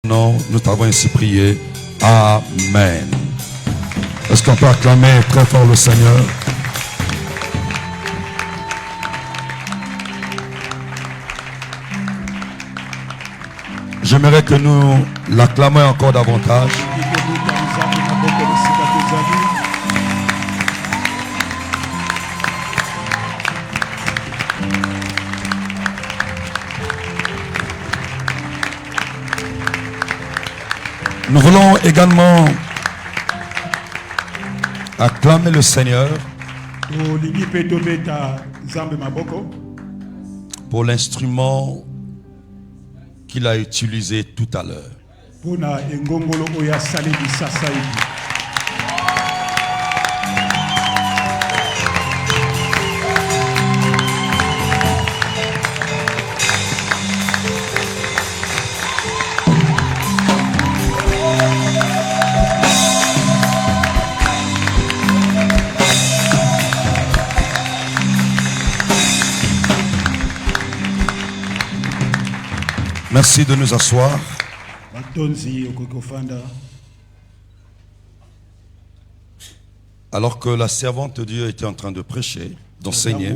Non, nous t'avons ainsi prié. Amen. Est-ce qu'on peut acclamer très fort le Seigneur? J'aimerais que nous l'acclamions encore davantage. Nous voulons également acclamer le Seigneur pour l'instrument qu'il a utilisé tout à l'heure. Merci de nous asseoir. Alors que la servante de Dieu était en train de prêcher, d'enseigner,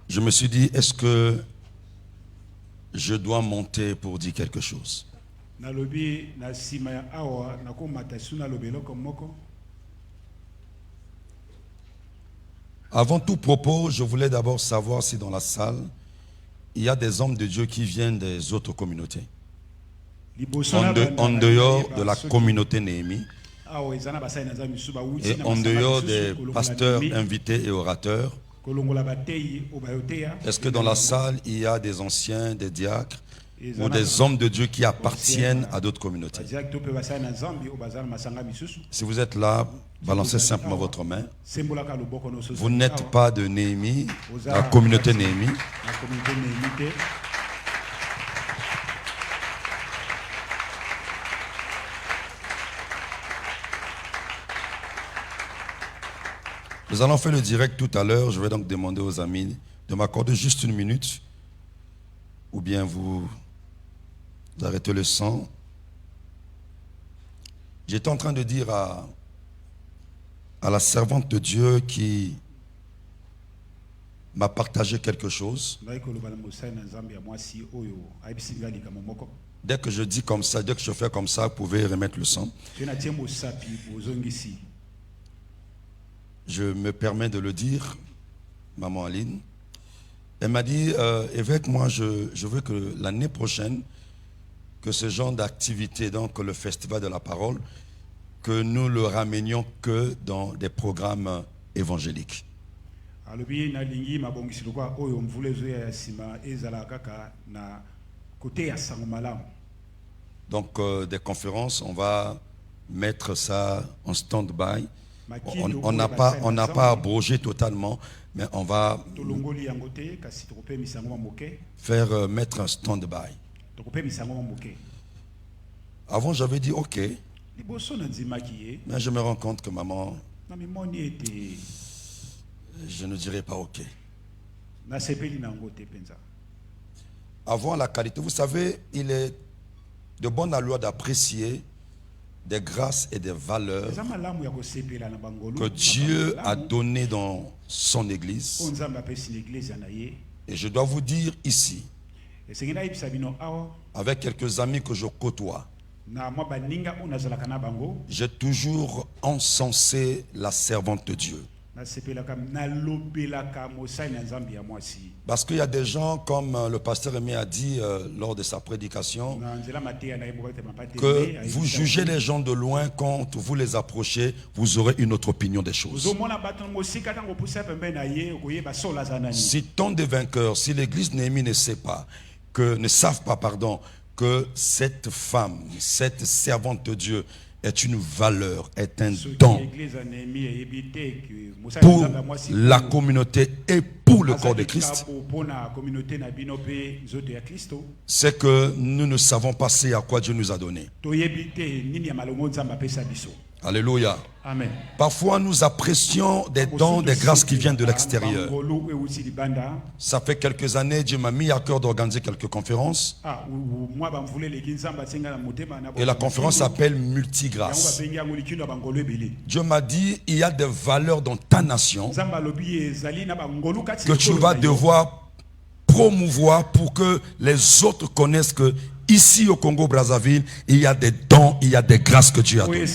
je me suis dit, est-ce que je dois monter pour dire quelque chose? Avant tout propos, je voulais d'abord savoir si dans la salle, il y a des hommes de Dieu qui viennent des autres communautés. En dehors de la communauté Néhémie et en dehors des pasteurs invités et orateurs. Est-ce que dans la salle, il y a des anciens, des diacres ou des hommes de Dieu qui appartiennent à d'autres communautés? Si vous êtes là, balancez simplement votre main. Vous n'êtes pas de Néhémie, la communauté Néhémie. Nous allons faire le direct tout à l'heure. Je vais donc demander aux amis de m'accorder juste une minute. Ou bien vous arrêtez le son. J'étais en train de dire à la servante de Dieu qui m'a partagé quelque chose. Dès que je dis comme ça, dès que je fais comme ça, vous pouvez remettre le son. Je me permets de le dire, maman Aline. Elle m'a dit, évêque, moi je veux que l'année prochaine, que ce genre d'activité, donc le festival de la parole, que nous le ramenions que dans des programmes évangéliques. Donc des conférences, on va mettre ça en stand-by. On n'a pas abrogé totalement, mais on va faire mettre un stand-by. Avant, j'avais dit OK, mais je me rends compte que maman, je ne dirais pas OK. Avant la qualité, vous savez, il est de bonne loi d'apprécier des grâces et des valeurs que Dieu a données dans son Église. Et je dois vous dire ici, avec quelques amis que je côtoie, j'ai toujours encensé la servante de Dieu. Parce qu'il y a des gens, comme le pasteur Aimé a dit lors de sa prédication, que vous jugez les gens de loin, quand vous les approchez, vous aurez une autre opinion des choses. Si tant de vainqueurs, si l'église Néhémie ne savent pas, que cette femme, cette servante de Dieu est une valeur, est un don pour la communauté et pour le corps de Christ, c'est que nous ne savons pas à quoi Dieu nous a donné. Alléluia. Amen. Parfois, nous apprécions des dons, des grâces qui viennent de l'extérieur. Ça fait quelques années, Dieu m'a mis à cœur d'organiser quelques conférences. Et la conférence s'appelle Multigrâce. Dieu m'a dit, il y a des valeurs dans ta nation que tu vas devoir promouvoir pour que les autres connaissent que ici au Congo-Brazzaville, il y a des dons, il y a des grâces que Dieu a données.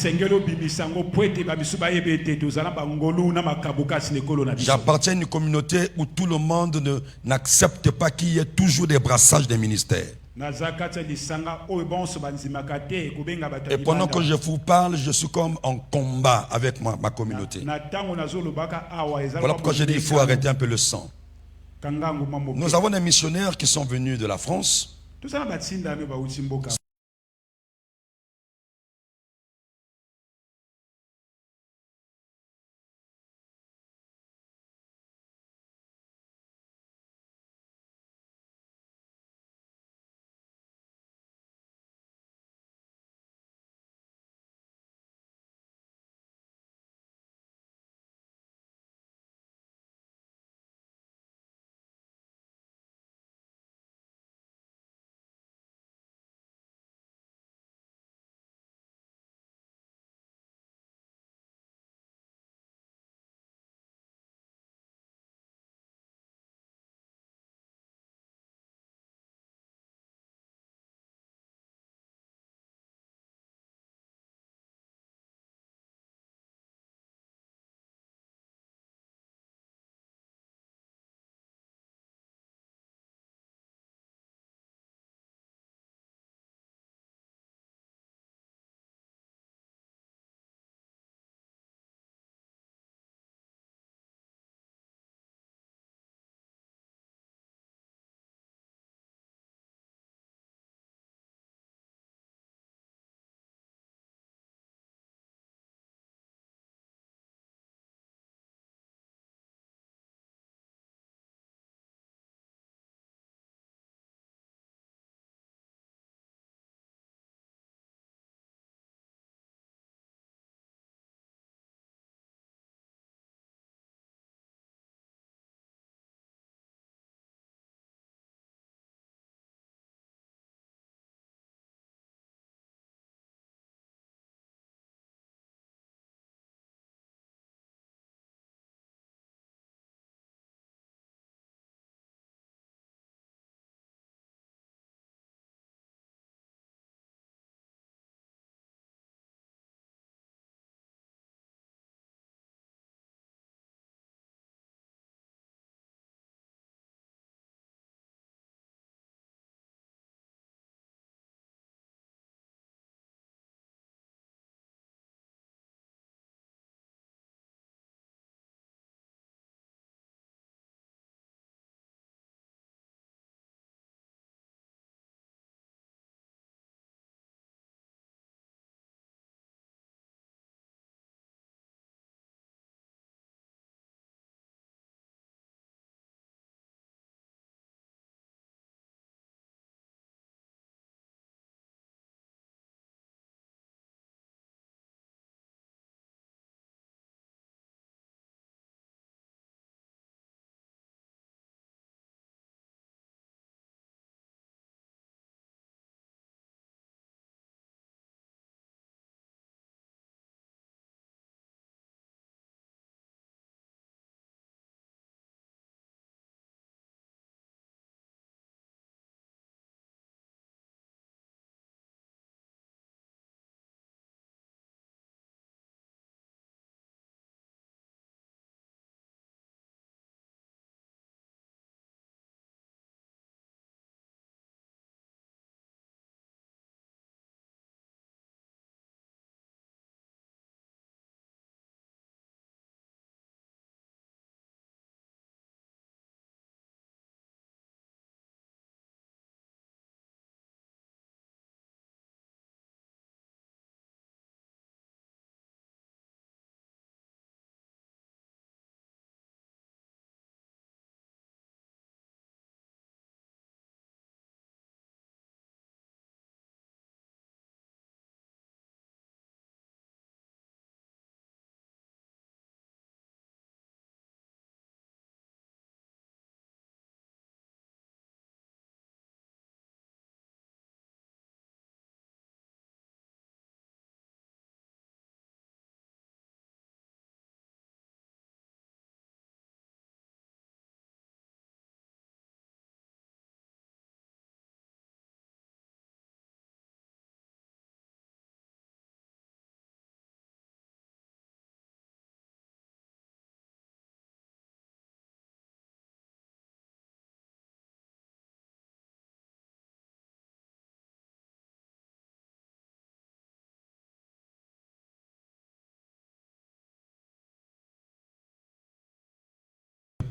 J'appartiens à une communauté où tout le monde n'accepte pas qu'il y ait toujours des brassages des ministères. Et pendant que je vous parle, je suis comme en combat avec ma communauté. Voilà pourquoi j'ai dit qu'il faut arrêter un peu le sang. Nous avons des missionnaires qui sont venus de la France.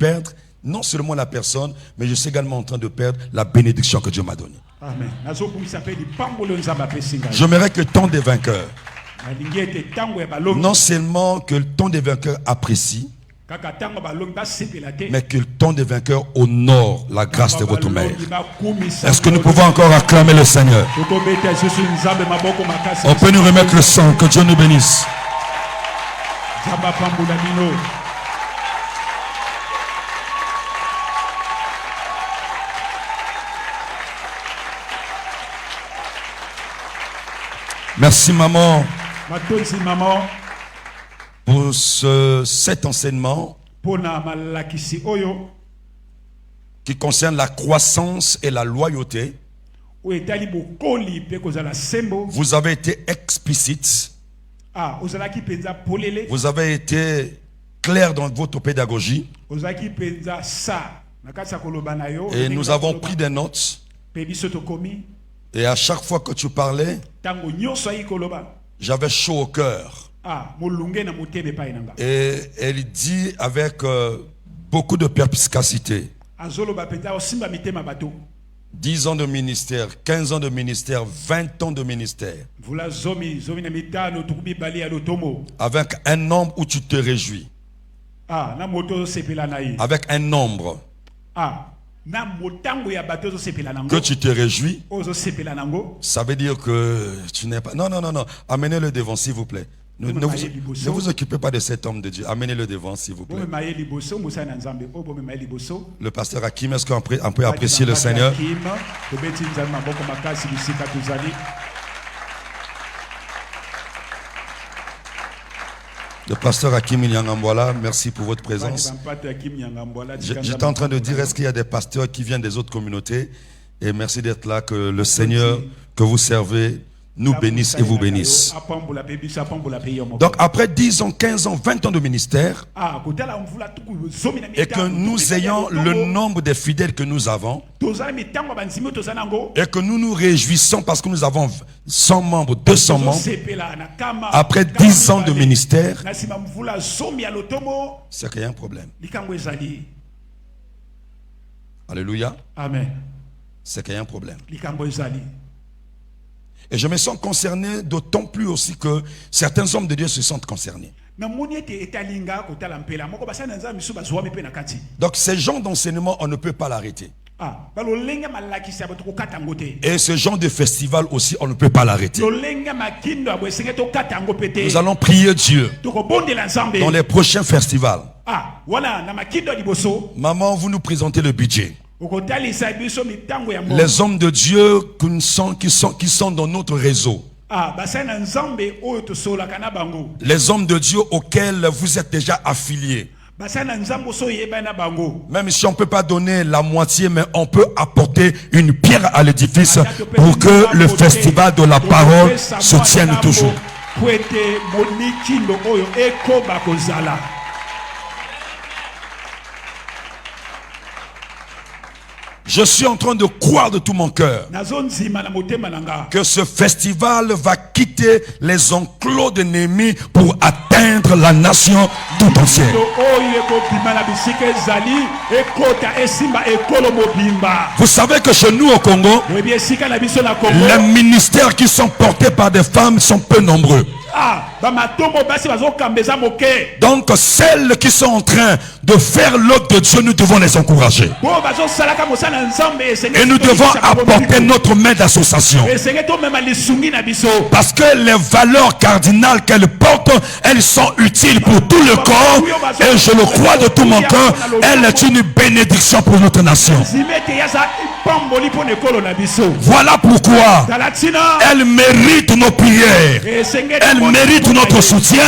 perdre non seulement la personne, mais je suis également en train de perdre la bénédiction que Dieu m'a donnée. Amen. J'aimerais que le temps des vainqueurs, non seulement que le temps des vainqueurs apprécie, mais que le temps des vainqueurs honore la grâce de votre mère. Est-ce que nous pouvons encore acclamer le Seigneur? On peut nous remettre le sang. Que Dieu nous bénisse. Merci maman pour cet enseignement qui concerne la croissance et la loyauté. Vous avez été explicite. Vous avez été clair dans votre pédagogie. Et nous avons pris des notes. Et à chaque fois que tu parlais, j'avais chaud au cœur. Et elle dit avec beaucoup de perspicacité. 10 ans de ministère, 15 ans de ministère, 20 ans de ministère. Avec un nombre où tu te réjouis. Avec un nombre que tu te réjouis, ça veut dire que tu n'es pas... Non. Amenez-le devant, s'il vous plaît. Ne vous occupez pas de cet homme de Dieu. Amenez-le devant, s'il vous plaît. Le pasteur Hakim, est-ce qu'on peut apprécier le Seigneur? Le pasteur Hakim Nyangambwala, merci pour votre présence. J'étais en train de dire, est-ce qu'il y a des pasteurs qui viennent des autres communautés? Et merci d'être là, que le Seigneur que vous servez nous bénisse et vous bénisse. Donc après 10 ans, 15 ans, 20 ans de ministère, et que nous ayons le nombre de fidèles que nous avons, et que nous nous réjouissons parce que nous avons 100 membres, 200 membres, après 10 ans de ministère, c'est qu'il y a un problème. Alléluia. Amen. C'est qu'il y a un problème. Et je me sens concerné d'autant plus aussi que certains hommes de Dieu se sentent concernés. Donc ces genres d'enseignement, on ne peut pas l'arrêter. Et ce genre de festival aussi, on ne peut pas l'arrêter. Nous allons prier Dieu dans les prochains festivals. Maman, vous nous présentez le budget. Les hommes de Dieu qui sont dans notre réseau. Les hommes de Dieu auxquels vous êtes déjà affiliés. Même si on ne peut pas donner la moitié, mais on peut apporter une pierre à l'édifice pour que le festival de la parole se tienne toujours. Je suis en train de croire de tout mon cœur que ce festival va quitter les enclos de Néhémie pour atteindre la nation tout entière. Vous savez que chez nous au Congo, les ministères qui sont portés par des femmes sont peu nombreux. Donc celles qui sont en train de faire l'œuvre de Dieu, nous devons les encourager. Et nous devons apporter notre main d'association. Parce que les valeurs cardinales qu'elles portent, elles sont utiles pour tout le corps. Et je le crois de tout mon cœur, elle est une bénédiction pour notre nation. Voilà pourquoi elle mérite nos prières. Elle mérite notre soutien.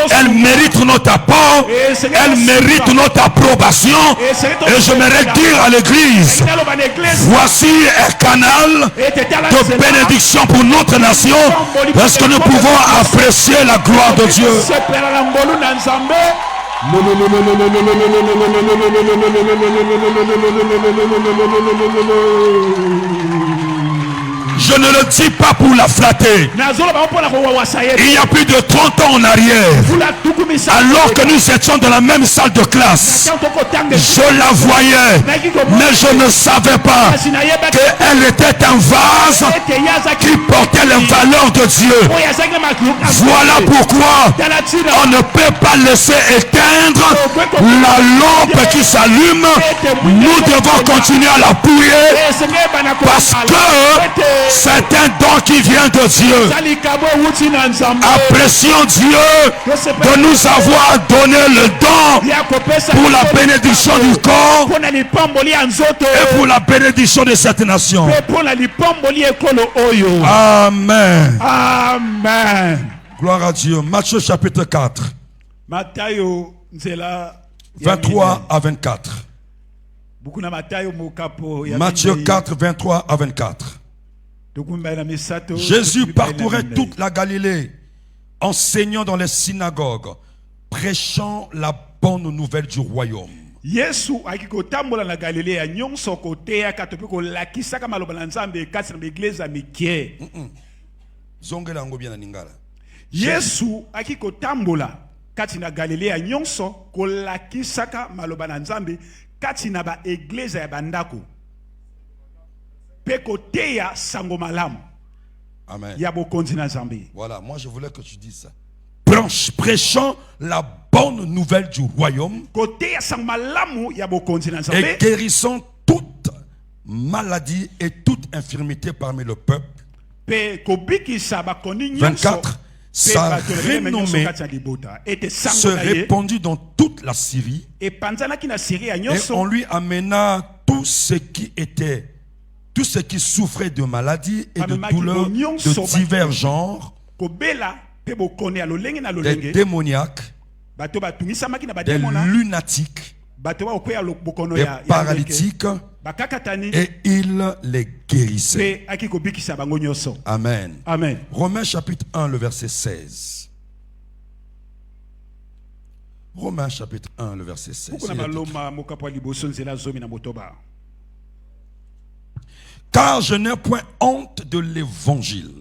Elle mérite notre apport. Elle mérite notre approbation. Et j'aimerais dire à l'église, voici un canal de bénédiction pour notre nation, parce que nous pouvons apprécier la gloire de Dieu. Je ne le dis pas pour la flatter. Il y a plus de 30 ans en arrière, alors que nous étions dans la même salle de classe, je la voyais, mais je ne savais pas qu'elle était un vase qui portait les valeurs de Dieu. Voilà pourquoi on ne peut pas laisser éteindre la lampe qui s'allume. Nous devons continuer à l'appuyer parce que c'est un don qui vient de Dieu. Apprécions Dieu de nous avoir donné le don pour la bénédiction du corps et pour la bénédiction de cette nation. Amen. Amen. Gloire à Dieu. Matthieu chapitre 4. 23 à 24. Matthieu 4, 23 à 24. Jésus parcourait toute la Galilée, enseignant dans les synagogues, prêchant la bonne nouvelle du royaume. Yesu akikotambola na Galilea nyonso kotea katopiko lakisaka maloba na Nzambe kati na iglesia mikie. Zongela ngo bien na Lingala. Yesu akikotambola kati na Galilea nyonso kolakisaka maloba na Nzambe kati na ba iglesia ya bandako. Pe kotea sango malamu. Amen. Ya bokonzi na Nzambe. Voilà, moi je voulais que tu dises ça. Prêchant la bonne nouvelle du royaume et guérissant toute maladie et toute infirmité parmi le peuple. 24. Sa renommée se répandit dans toute la Syrie et on lui amena tous ceux qui souffraient de maladies et de douleurs de divers genres, des démoniaques, des lunatiques, des paralytiques, et il les guérissait. Amen. Amen. Romains chapitre 1, le verset 16. Romains chapitre 1, le verset 16. Car je n'ai point honte de l'évangile.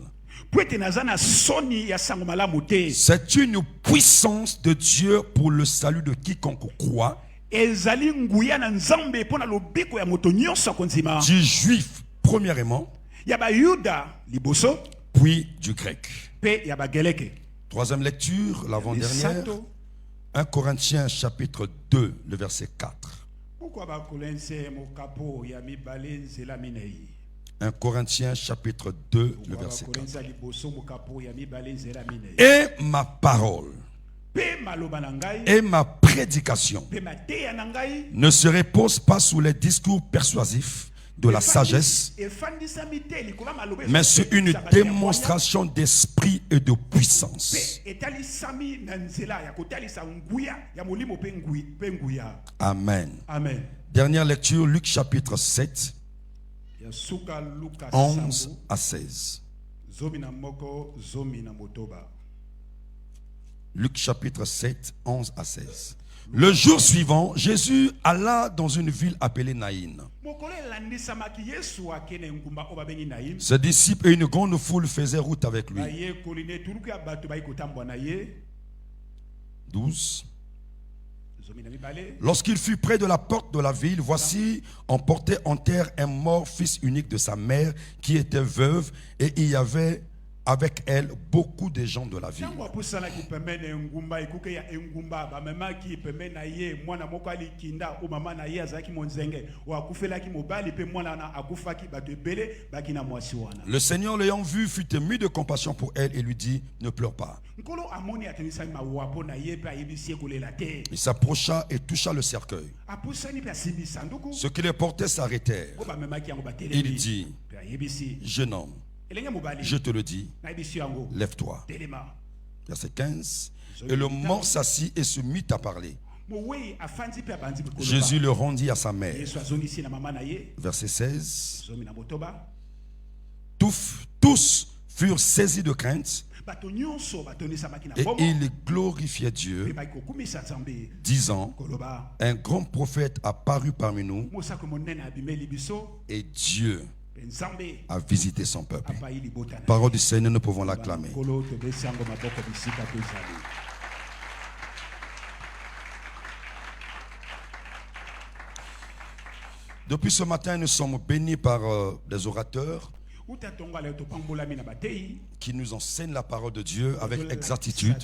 C'est une puissance de Dieu pour le salut de quiconque croit, du juif premièrement, puis du grec. Troisième lecture, l'avant-dernière, 1 Corinthiens chapitre 2, le verset 4. 1 Corinthiens chapitre 2, le verset 4. Et ma parole et ma prédication ne se reposent pas sous les discours persuasifs de la sagesse, mais sur une démonstration d'esprit et de puissance. Amen. Amen. Dernière lecture, Luc chapitre 7. 11 à 16. Luc chapitre 7, 11 à 16. Le jour suivant, Jésus alla dans une ville appelée Naïn. Ses disciples et une grande foule faisaient route avec lui. 12. Lorsqu'il fut près de la porte de la ville, voici, on portait en terre un mort, fils unique de sa mère, qui était veuve, et il y avait avec elle beaucoup de gens de la ville. Le Seigneur l'ayant vu fut ému de compassion pour elle et lui dit: ne pleure pas. Il s'approcha et toucha le cercueil. Ceux qui les portaient s'arrêtèrent. Il dit: jeune homme, je te le dis, lève-toi. Verset 15. Et le mort s'assit et se mit à parler. Jésus le rendit à sa mère. Verset 16. Tous furent saisis de crainte et ils glorifiaient Dieu, disant: un grand prophète apparut parmi nous et Dieu a visité son peuple. Parole du Seigneur, nous pouvons l'acclamer. Depuis ce matin, nous sommes bénis par des orateurs qui nous enseignent la parole de Dieu avec exactitude.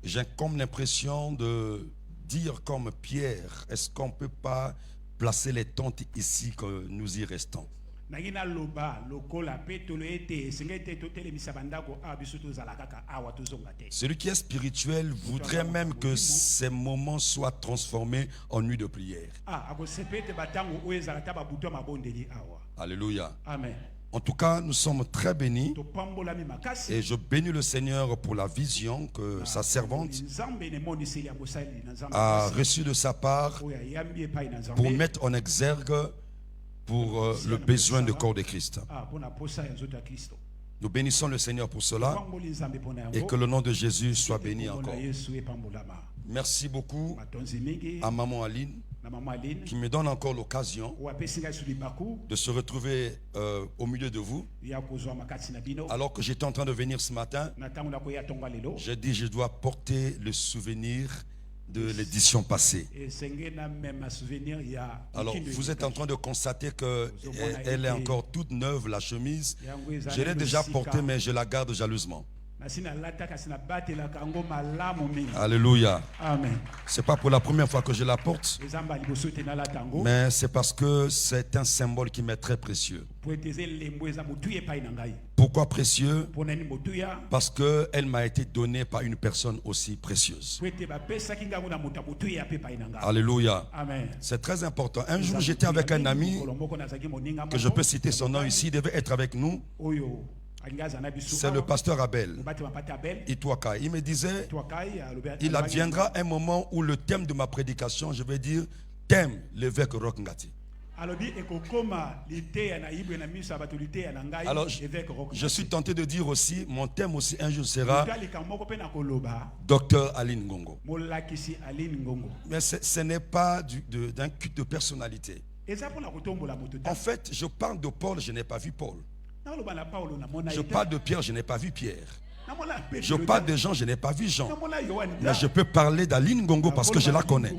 J'ai comme l'impression de dire comme Pierre, est-ce qu'on ne peut pas placer les tentes ici que nous y restons? Celui qui est spirituel voudrait même que ces moments soient transformés en nuit de prière. Alléluia. Amen. En tout cas, nous sommes très bénis et je bénis le Seigneur pour la vision que sa servante a reçue de sa part pour mettre en exergue pour le besoin du corps de Christ. Nous bénissons le Seigneur pour cela et que le nom de Jésus soit béni encore. Merci beaucoup à Maman Aline qui me donne encore l'occasion de se retrouver au milieu de vous. Alors que j'étais en train de venir ce matin, j'ai dit je dois porter le souvenir de l'édition passée. Alors vous êtes en train de constater qu'elle est encore toute neuve, la chemise. Je l'ai déjà portée mais je la garde jalousement. Alléluia. Amen. C'est pas pour la première fois que je la porte, mais c'est parce que c'est un symbole qui m'est très précieux. Pourquoi précieux? Parce qu'elle m'a été donnée par une personne aussi précieuse. Alléluia. Amen. C'est très important. Un jour j'étais avec un ami que je peux citer son nom ici, il devait être avec nous. C'est le pasteur Abel. Itwaka. Il me disait, il adviendra un moment où le thème de ma prédication, je vais dire, thème l'évêque Roch Ngati. Alors, je suis tenté de dire aussi, mon thème aussi un jour sera Docteur Aline Ngongo. Mais ce n'est pas d'un culte de personnalité. En fait, je parle de Paul, je n'ai pas vu Paul. Je parle de Pierre, je n'ai pas vu Pierre. Je parle de Jean, je n'ai pas vu Jean. Mais je peux parler d'Aline Ngongo parce que je la connais.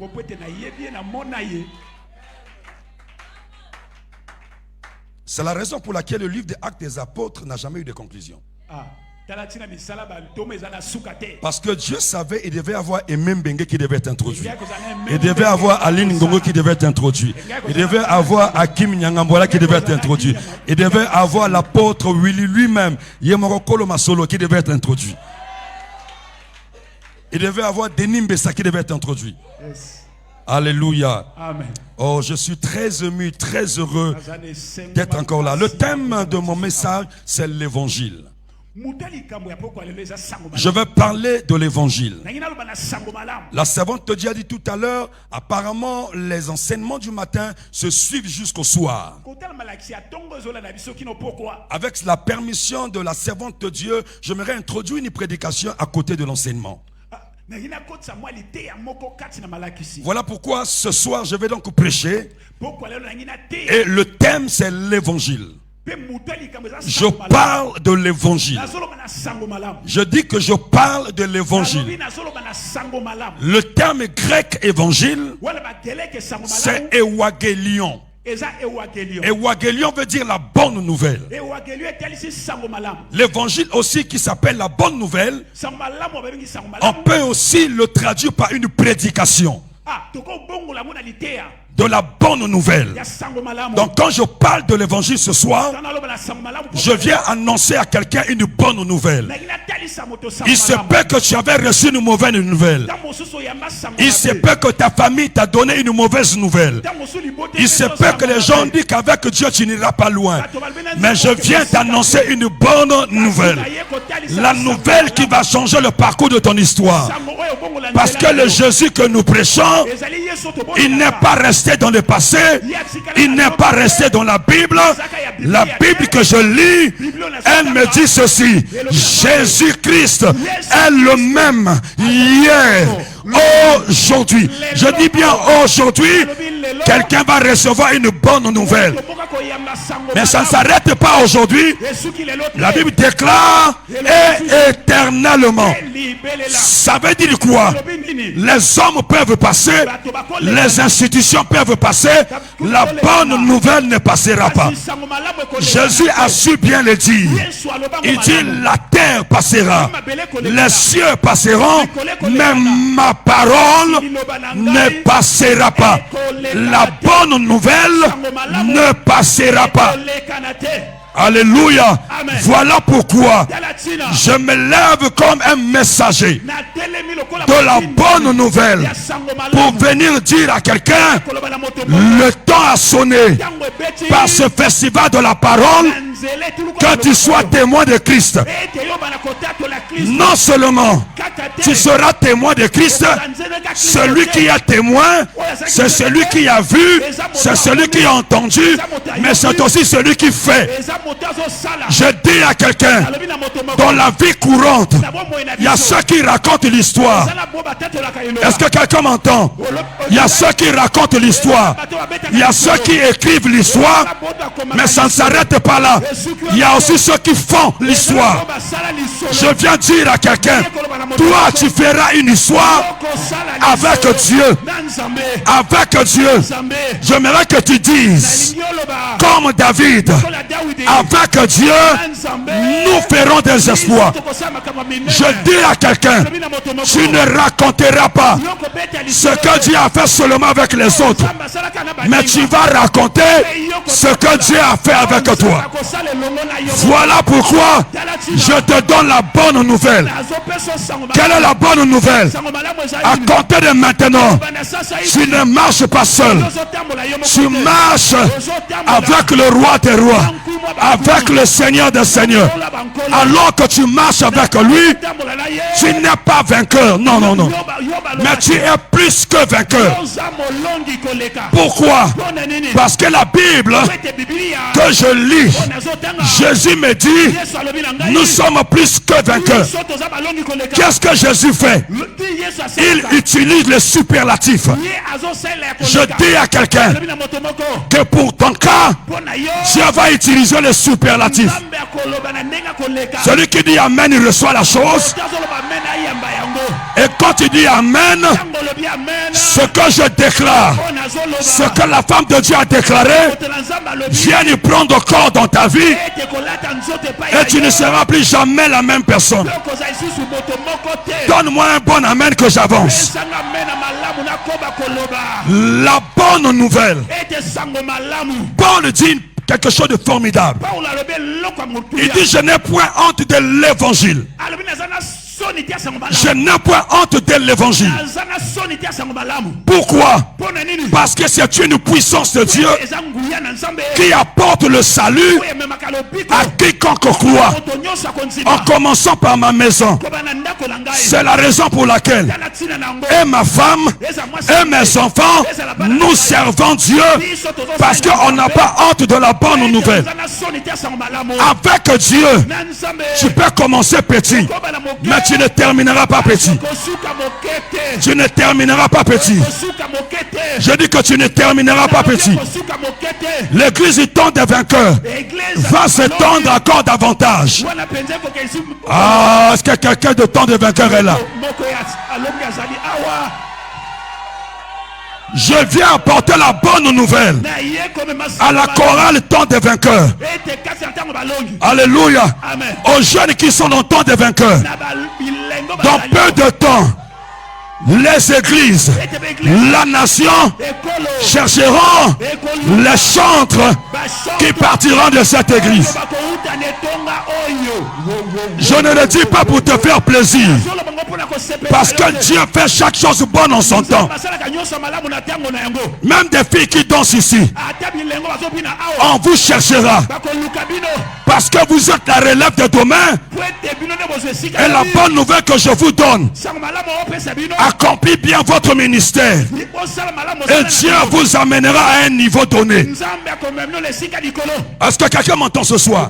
C'est la raison pour laquelle le livre des Actes des Apôtres n'a jamais eu de conclusion. Parce que Dieu savait qu'il devait avoir Aimé Bengue qui devait être introduit. Il devait avoir Aline Ngongo qui devait être introduit. Il devait avoir Hakim Nyangambola qui devait être introduit. Il devait avoir l'apôtre Willy lui-même, Yemorokolo Masolo qui devait être introduit. Il devait avoir Denis Mbessa qui devait être introduit. Alléluia. Amen. Oh, je suis très ému, très heureux d'être encore là. Le thème de mon message, c'est l'évangile. Je vais parler de l'évangile. La servante te a dit tout à l'heure, apparemment les enseignements du matin se suivent jusqu'au soir. Avec la permission de la servante de Dieu, j'aimerais introduire une prédication à côté de l'enseignement. Voilà pourquoi ce soir je vais donc prêcher. Et le thème c'est l'évangile. Je parle de l'évangile. Je dis que je parle de l'évangile. Le terme grec évangile, c'est Ewagelion. Ewagelion veut dire la bonne nouvelle. L'évangile aussi qui s'appelle la bonne nouvelle, on peut aussi le traduire par une prédication de la bonne nouvelle. Donc quand je parle de l'évangile ce soir, je viens annoncer à quelqu'un une bonne nouvelle. Il se peut que tu avais reçu une mauvaise nouvelle. Il se peut que ta famille t'a donné une mauvaise nouvelle. Il se peut que les gens disent qu'avec Dieu tu n'iras pas loin. Mais je viens t'annoncer une bonne nouvelle. La nouvelle qui va changer le parcours de ton histoire. Parce que le Jésus que nous prêchons, il n'est pas resté dans le passé, il n'est pas resté dans la Bible. La Bible que je lis, elle me dit ceci: Jésus-Christ est le même hier, aujourd'hui. Je dis bien aujourd'hui, quelqu'un va recevoir une bonne nouvelle. Mais ça ne s'arrête pas aujourd'hui. La Bible déclare et éternellement. Ça veut dire quoi? Les hommes peuvent passer, les institutions peuvent passer, la bonne nouvelle ne passera pas. Jésus a su bien le dire. Il dit la terre passera, les cieux passeront, mais ma parole ne passera pas. La bonne nouvelle ne passera pas. Alléluia. Amen. Voilà pourquoi je me lève comme un messager de la bonne nouvelle pour venir dire à quelqu'un: le temps a sonné. Par ce festival de la parole, que tu sois témoin de Christ. Non seulement tu seras témoin de Christ, celui qui est témoin, c'est celui qui a vu, c'est celui qui a entendu, mais c'est aussi celui qui fait. Je dis à quelqu'un, dans la vie courante, il y a ceux qui racontent l'histoire. Est-ce que quelqu'un m'entend? Il y a ceux qui racontent l'histoire. Il y a ceux qui écrivent l'histoire, mais ça ne s'arrête pas là. Il y a aussi ceux qui font l'histoire. Je viens dire à quelqu'un, toi tu feras une histoire avec Dieu. Avec Dieu. J'aimerais que tu dises, comme David, avec Dieu, nous ferons des exploits. Je dis à quelqu'un, tu ne raconteras pas ce que Dieu a fait seulement avec les autres, mais tu vas raconter ce que Dieu a fait avec toi. Voilà pourquoi je te donne la bonne nouvelle. Quelle est la bonne nouvelle? À compter de maintenant, tu ne marches pas seul. Tu marches avec le roi des rois, avec le Seigneur des seigneurs. Alors que tu marches avec lui, tu n'es pas vainqueur. Non, non, non. Mais tu es plus que vainqueur. Pourquoi? Parce que la Bible que je lis, Jésus me dit, nous sommes plus que vainqueurs. Qu'est-ce que Jésus fait? Il utilise le superlatif. Je dis à quelqu'un que pour ton cas, Dieu va utiliser le superlatif. Celui qui dit amen, il reçoit la chose. Et quand tu dis amen, ce que je déclare, ce que la femme de Dieu a déclaré, viens y prendre corps dans ta vie, et tu ne seras plus jamais la même personne. Donne-moi un bon amen que j'avance. La bonne nouvelle. Paul dit quelque chose de formidable. Il dit: je n'ai point honte de l'évangile. Je n'ai point honte de l'évangile. Pourquoi? Parce que c'est une puissance de Dieu qui apporte le salut à quiconque croit, en commençant par ma maison. C'est la raison pour laquelle et ma femme et mes enfants, nous servons Dieu, parce qu'on n'a pas honte de la bonne nouvelle. Avec Dieu, tu peux commencer petit, mais tu ne termineras pas petit. Tu ne termineras pas petit. Je dis que tu ne termineras pas petit. L'église du temps des vainqueurs va se tendre encore davantage. Ah, est-ce que quelqu'un de temps des vainqueurs est là? Je viens apporter la bonne nouvelle à la chorale temps des vainqueurs. Alléluia. Aux jeunes qui sont dans le temps des vainqueurs. Dans peu de temps, les églises, la nation chercheront les chantres qui partiront de cette église. Je ne le dis pas pour te faire plaisir, parce que Dieu fait chaque chose bonne en son temps. Même des filles qui dansent ici, on vous cherchera, parce que vous êtes la relève de demain. Et la bonne nouvelle que je vous donne, accomplis bien votre ministère, et Dieu vous amènera à un niveau donné. Est-ce que quelqu'un m'entend ce soir?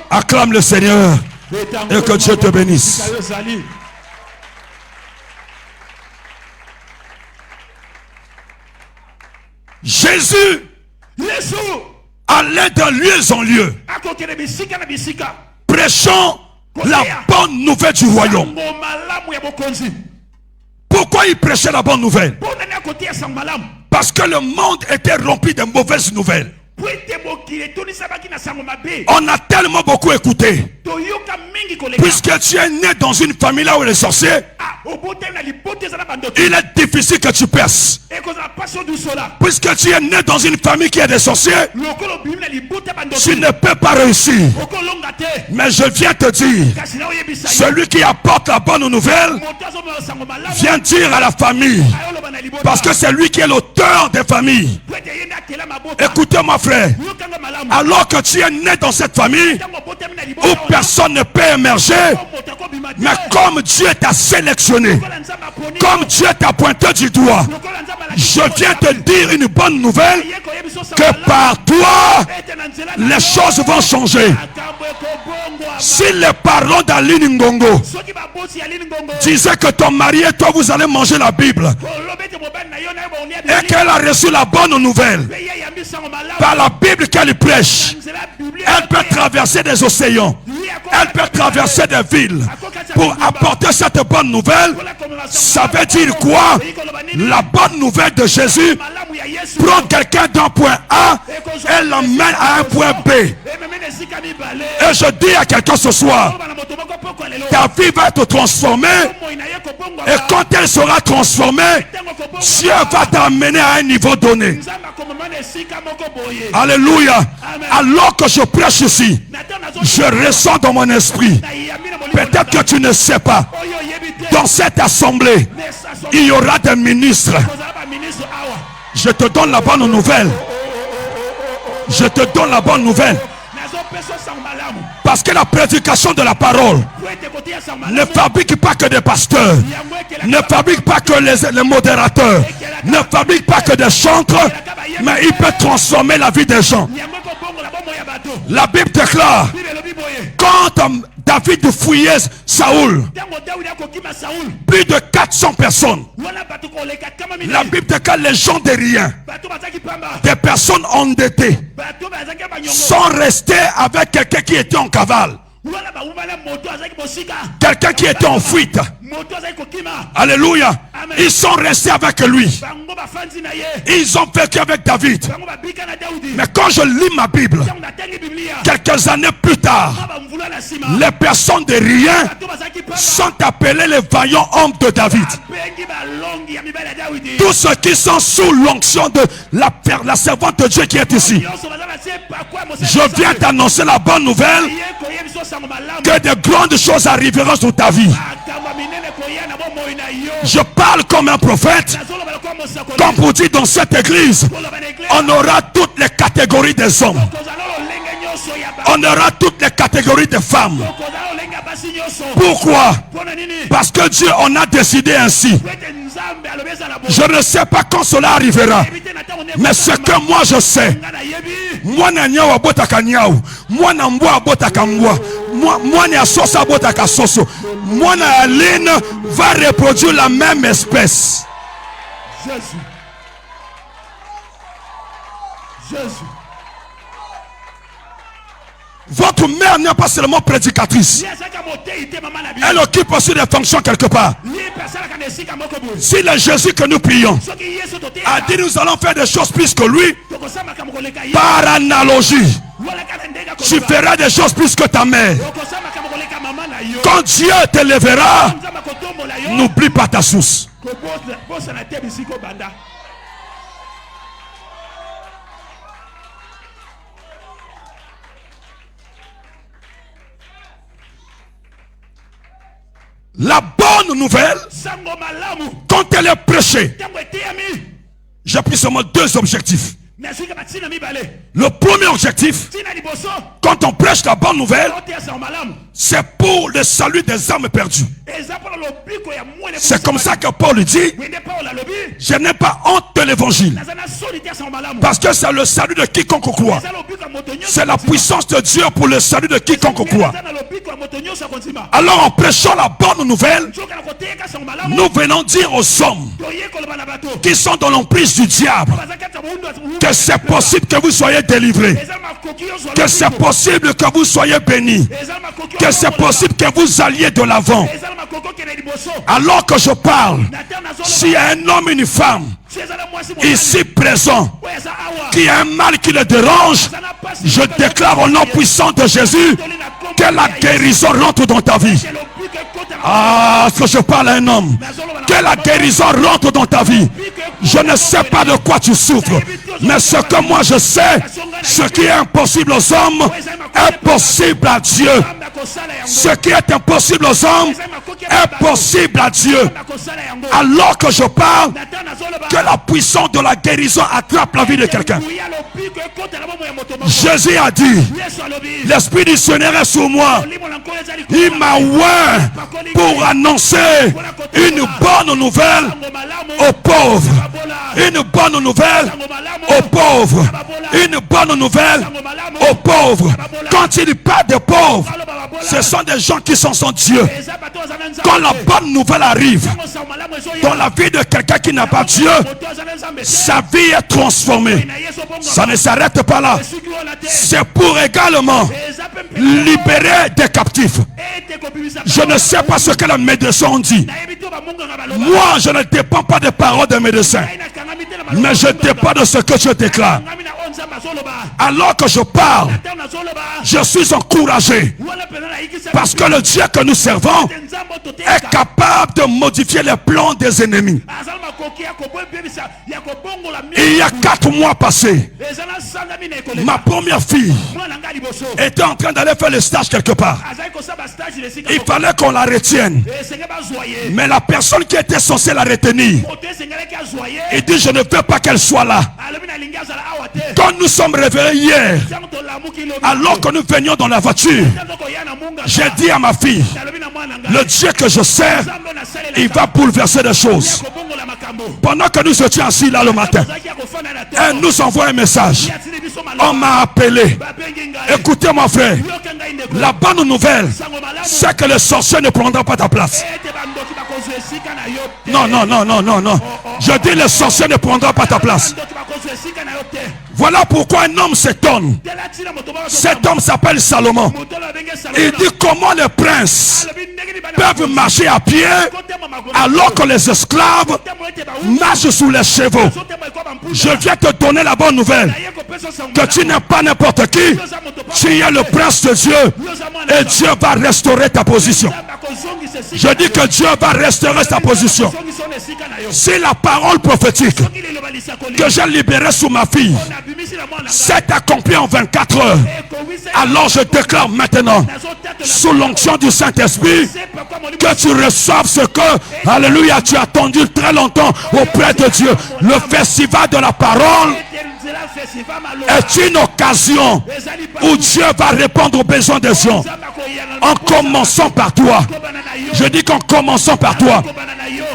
Acclame le Seigneur et que Dieu te bénisse. Jésus Allez de lieu en lieu, prêchant la bonne nouvelle du royaume. Pourquoi il prêchait la bonne nouvelle? Parce que le monde était rempli de mauvaises nouvelles. On a tellement beaucoup écouté. Puisque tu es né dans une famille là où les sorciers, il est difficile que tu perces. Puisque tu es né dans une famille qui a des sorciers, tu ne peux pas réussir. Mais je viens te dire, celui qui apporte la bonne nouvelle vient dire à la famille, parce que c'est lui qui est l'auteur des familles. Écoutez-moi frère, alors que tu es né dans cette famille où personne ne peut émerger, mais comme Dieu t'a sélectionné, comme Dieu t'a pointé du doigt, je viens te dire une bonne nouvelle, que par toi les choses vont changer. Si les parents d'Aline Ngongo disaient que ton mari et toi vous allez manger la Bible, et qu'elle a reçu la bonne nouvelle par la Bible qu'elle prêche, elle peut traverser des océans, elle peut traverser des villes pour apporter cette bonne nouvelle. Ça veut dire quoi? La bonne nouvelle de Jésus prend quelqu'un d'un point A et l'emmène à un point B. Et je dis à quelqu'un ce soir, ta vie va être transformée, et quand elle sera transformée, Dieu va t'amener à un niveau donné. Alléluia. Alors que je prêche ici, je ressens dans mon esprit, peut-être que tu ne sais pas, dans cette assemblée il y aura des ministres. Je te donne la bonne nouvelle. Je te donne la bonne nouvelle. Parce que la prédication de la parole ne fabrique pas que des pasteurs, ne fabrique pas que les modérateurs, ne fabrique pas que des chantres, mais il peut transformer la vie des gens. La Bible déclare, quand David fouillait Saoul, plus de 400 personnes, la Bible déclare les gens de rien, des personnes endettées, sont restés avec quelqu'un qui était en cavale, quelqu'un qui était en fuite. Alléluia. Ils sont restés avec lui. Ils ont vécu avec David. Mais quand je lis ma Bible, quelques années plus tard, les personnes de rien sont appelés les vaillants hommes de David. Tous ceux qui sont sous l'onction de la servante de Dieu qui est ici, je viens t'annoncer la bonne nouvelle, que de grandes choses arriveront sur ta vie. Je parle comme un prophète. Comme pour dire, dans cette église, on aura toutes les catégories des hommes, on aura toutes les catégories des femmes. Pourquoi? Parce que Dieu en a décidé ainsi. Je ne sais pas quand cela arrivera, mais ce que moi je sais, moi na nyawa botaka nyau, moi na mbwa botaka mbwa, moi na sosa botaka soso, moi na Aline va reproduire la même espèce. Jésus. Jésus. Votre mère n'est pas seulement prédicatrice, elle occupe aussi des fonctions quelque part. Si le Jésus que nous prions a dit nous allons faire des choses plus que lui, par analogie, tu feras des choses plus que ta mère. Quand Dieu te lèvera, n'oublie pas ta source. La bonne nouvelle, quand elle est prêchée, j'ai pris seulement deux objectifs. Le premier objectif, quand on prêche la bonne nouvelle, c'est pour le salut des âmes perdues. C'est comme ça que Paul dit, je n'ai pas honte de l'évangile, parce que c'est le salut de quiconque croit. C'est la puissance de Dieu pour le salut de quiconque croit. Alors en prêchant la bonne nouvelle, nous venons dire aux hommes qui sont dans l'emprise du diable que c'est possible que vous soyez délivrés, que c'est possible que vous soyez bénis, que c'est possible que vous alliez de l'avant. Alors que je parle, s'il y a un homme et une femme ici présent qui a un mal qui le dérange, je déclare au nom puissant de Jésus que la guérison rentre dans ta vie. Ah, est-ce que je parle à un homme? Que la guérison rentre dans ta vie. Je ne sais pas de quoi tu souffres, mais ce que moi je sais, ce qui est impossible aux hommes est possible à Dieu. Ce qui est impossible aux hommes est possible à Dieu. Alors que je parle, que la puissance de la guérison attrape la vie de quelqu'un. Jésus a dit, l'Esprit du Seigneur est sur moi. Il m'a oint pour annoncer une bonne nouvelle aux pauvres. Une bonne nouvelle aux pauvres. Une bonne nouvelle aux pauvres. Quand il parle des pauvres, ce sont des gens qui sont sans Dieu. Quand la bonne nouvelle arrive dans la vie de quelqu'un qui n'a pas Dieu, sa vie est transformée. Ça ne s'arrête pas là. C'est pour également libérer des captifs. Je ne sais pas ce que les médecins ont dit. Moi, je ne dépends pas des paroles des médecins, mais je dépends de ce que je déclare. Alors que je parle, je suis encouragé, parce que le Dieu que nous servons est capable de modifier les plans des ennemis. Il y a 4 mois passés, ma première fille était en train d'aller faire le stage quelque part. Il fallait qu'on la retienne, mais la personne qui était censée la retenir, il dit, je ne veux pas qu'elle soit là. Quand nous sommes réveillés hier, alors que nous venions dans la voiture, j'ai dit à ma fille, le Dieu que je sers, il va bouleverser des choses. Pendant que nous étions assis là le matin, elle nous envoie un message. On m'a appelé. Écoutez mon frère, la bonne nouvelle, c'est que le sorcier ne prendra pas ta place. Non, non, non, non, non, non. Je dis, le sorcier ne prendra pas ta place. Voilà pourquoi un homme s'étonne. Cet homme s'appelle Salomon. Il dit, comment les princes peuvent marcher à pied alors que les esclaves marchent sous les chevaux. Je viens te donner la bonne nouvelle, que tu n'es pas n'importe qui, tu es le prince de Dieu, et Dieu va restaurer ta position. Je dis que Dieu va restaurer ta position. Si la parole prophétique que j'ai libérée sous ma fille s'est accomplie en 24 heures, alors je déclare maintenant, sous l'onction du Saint-Esprit, que tu reçoives ce que, alléluia, tu as attendu très longtemps auprès de Dieu. Le festival de la parole est une occasion où Dieu va répondre aux besoins des gens. En commençant par toi. Je dis qu'en commençant par toi.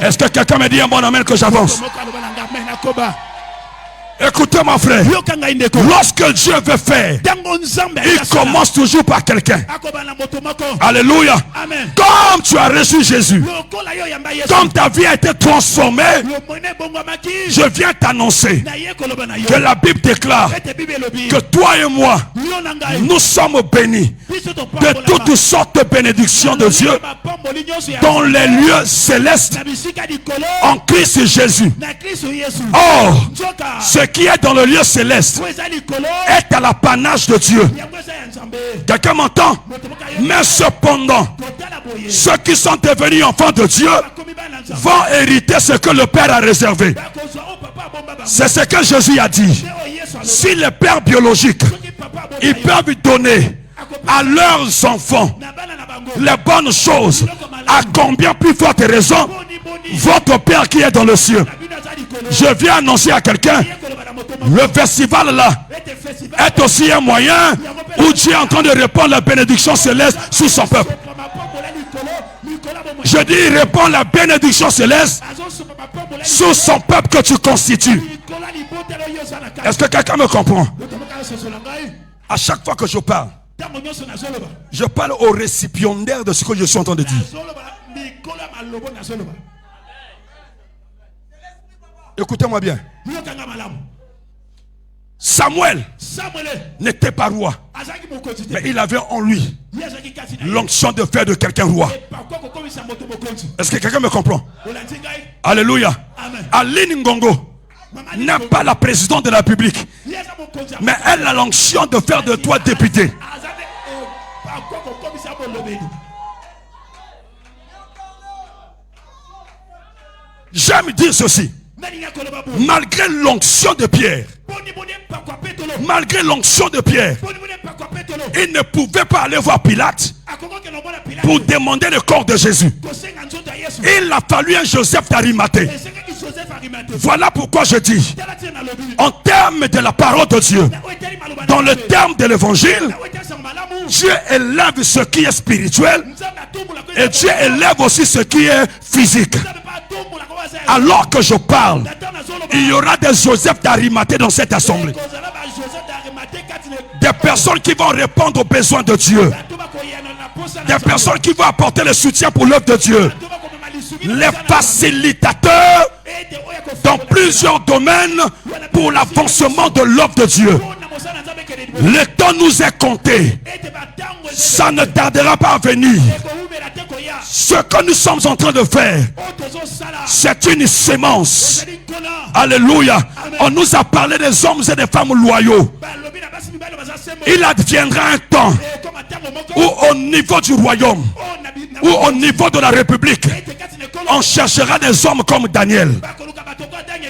Est-ce que quelqu'un me dit un bon amen que j'avance? Écoutez mon frère, lorsque Dieu veut faire, il commence toujours par quelqu'un. Alléluia. Comme tu as reçu Jésus, comme ta vie a été transformée, je viens t'annoncer que la Bible déclare que toi et moi, nous sommes bénis de toutes sortes de bénédictions de Dieu dans les lieux célestes en Christ Jésus. Or, ce qui est dans le lieu céleste est à l'apanage de Dieu. Quelqu'un m'entend? Mais cependant, ceux qui sont devenus enfants de Dieu vont hériter ce que le Père a réservé. C'est ce que Jésus a dit. Si les pères biologiques, ils peuvent donner à leurs enfants les bonnes choses, à combien plus forte raison votre Père qui est dans le ciel? Je viens annoncer à quelqu'un, le festival là est aussi un moyen où Dieu est en train de répandre la bénédiction céleste sur son peuple. Je dis, il répand la bénédiction céleste sur son peuple que tu constitues. Est-ce que quelqu'un me comprend? À chaque fois que je parle au récipiendaire de ce que je suis en train de dire. Écoutez-moi bien. Samuel n'était pas roi, mais il avait en lui l'onction de faire de quelqu'un roi. Est-ce que quelqu'un me comprend? Alléluia. Aline Ngongo n'est pas la présidente de la République, mais elle a l'onction de faire de toi député. J'aime dire ceci. Malgré l'onction de Pierre, il ne pouvait pas aller voir Pilate pour demander le corps de Jésus. Il a fallu un Joseph d'Arimathée. Voilà pourquoi je dis, en termes de la parole de Dieu, dans le terme de l'évangile, Dieu élève ce qui est spirituel et Dieu élève aussi ce qui est physique. Alors que je parle, il y aura des Joseph d'Arimathée dans cette assemblée. Des personnes qui vont répondre aux besoins de Dieu. Des personnes qui vont apporter le soutien pour l'œuvre de Dieu. Les facilitateurs dans plusieurs domaines pour l'avancement de l'œuvre de Dieu. Le temps nous est compté. Ça ne tardera pas à venir. Ce que nous sommes en train de faire, c'est une sémence. Alléluia. On nous a parlé des hommes et des femmes loyaux. Il adviendra un temps où au niveau du royaume, ou au niveau de la République, on cherchera des hommes comme Daniel.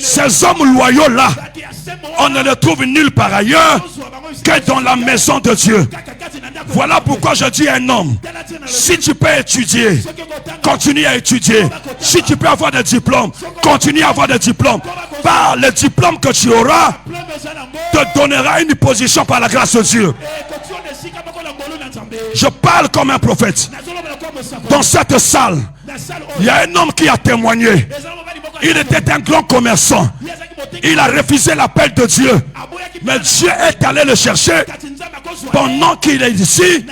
Ces hommes loyaux là, on ne les trouve nulle part ailleurs que dans la maison de Dieu. Voilà pourquoi je dis à un homme, si tu peux étudier, continue à étudier. Si tu peux avoir des diplômes, continue à avoir des diplômes. Par le diplôme que tu auras, te donnera une position par la grâce de Dieu. Je parle comme un prophète. Dans cette salle, il y a un homme qui a témoigné. Il était un grand commerçant. Il a refusé l'appel de Dieu. Mais Dieu est allé le chercher. Pendant qu'il est ici,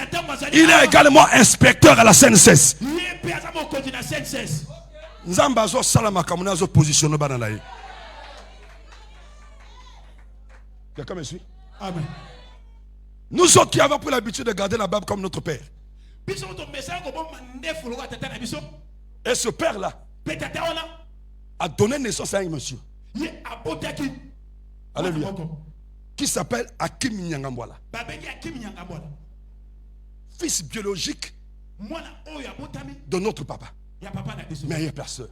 il est également inspecteur à la CNSS. Quelqu'un me suit? Amen. Nous autres qui avons pris l'habitude de garder la Bible comme notre père. Et ce père-là a donné naissance à un monsieur. Alléluia. Qui s'appelle Hakim Nyangambwala. Fils biologique de notre papa. Meilleur personne.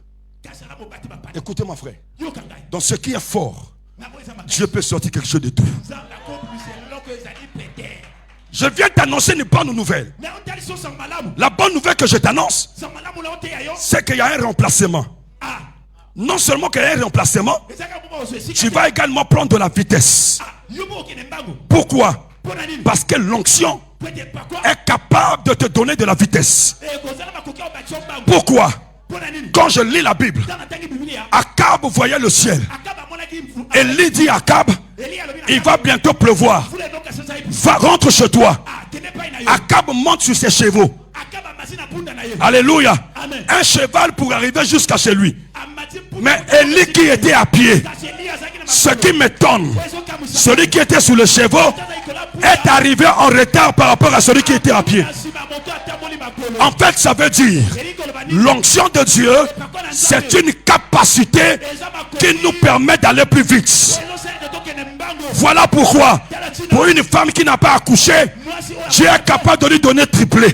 Écoutez mon frère. Dans ce qui est fort, Dieu peut sortir quelque chose de tout. Je viens t'annoncer une bonne nouvelle. La bonne nouvelle que je t'annonce, c'est qu'il y a un remplacement. Non seulement qu'il y a un remplacement, tu vas également prendre de la vitesse. Pourquoi? Parce que l'onction est capable de te donner de la vitesse. Pourquoi? Quand je lis la Bible, Akab voyait le ciel. Élie dit à Akab, il va bientôt pleuvoir. Va, rentre chez toi. Akab monte sur ses chevaux. Alléluia. Un cheval pour arriver jusqu'à chez lui. Mais Élie qui était à pied, ce qui m'étonne, celui qui était sur le cheval est arrivé en retard par rapport à celui qui était à pied. En fait, ça veut dire l'onction de Dieu, c'est une capacité qui nous permet d'aller plus vite. Voilà pourquoi, pour une femme qui n'a pas accouché, Dieu est capable de lui donner triplé.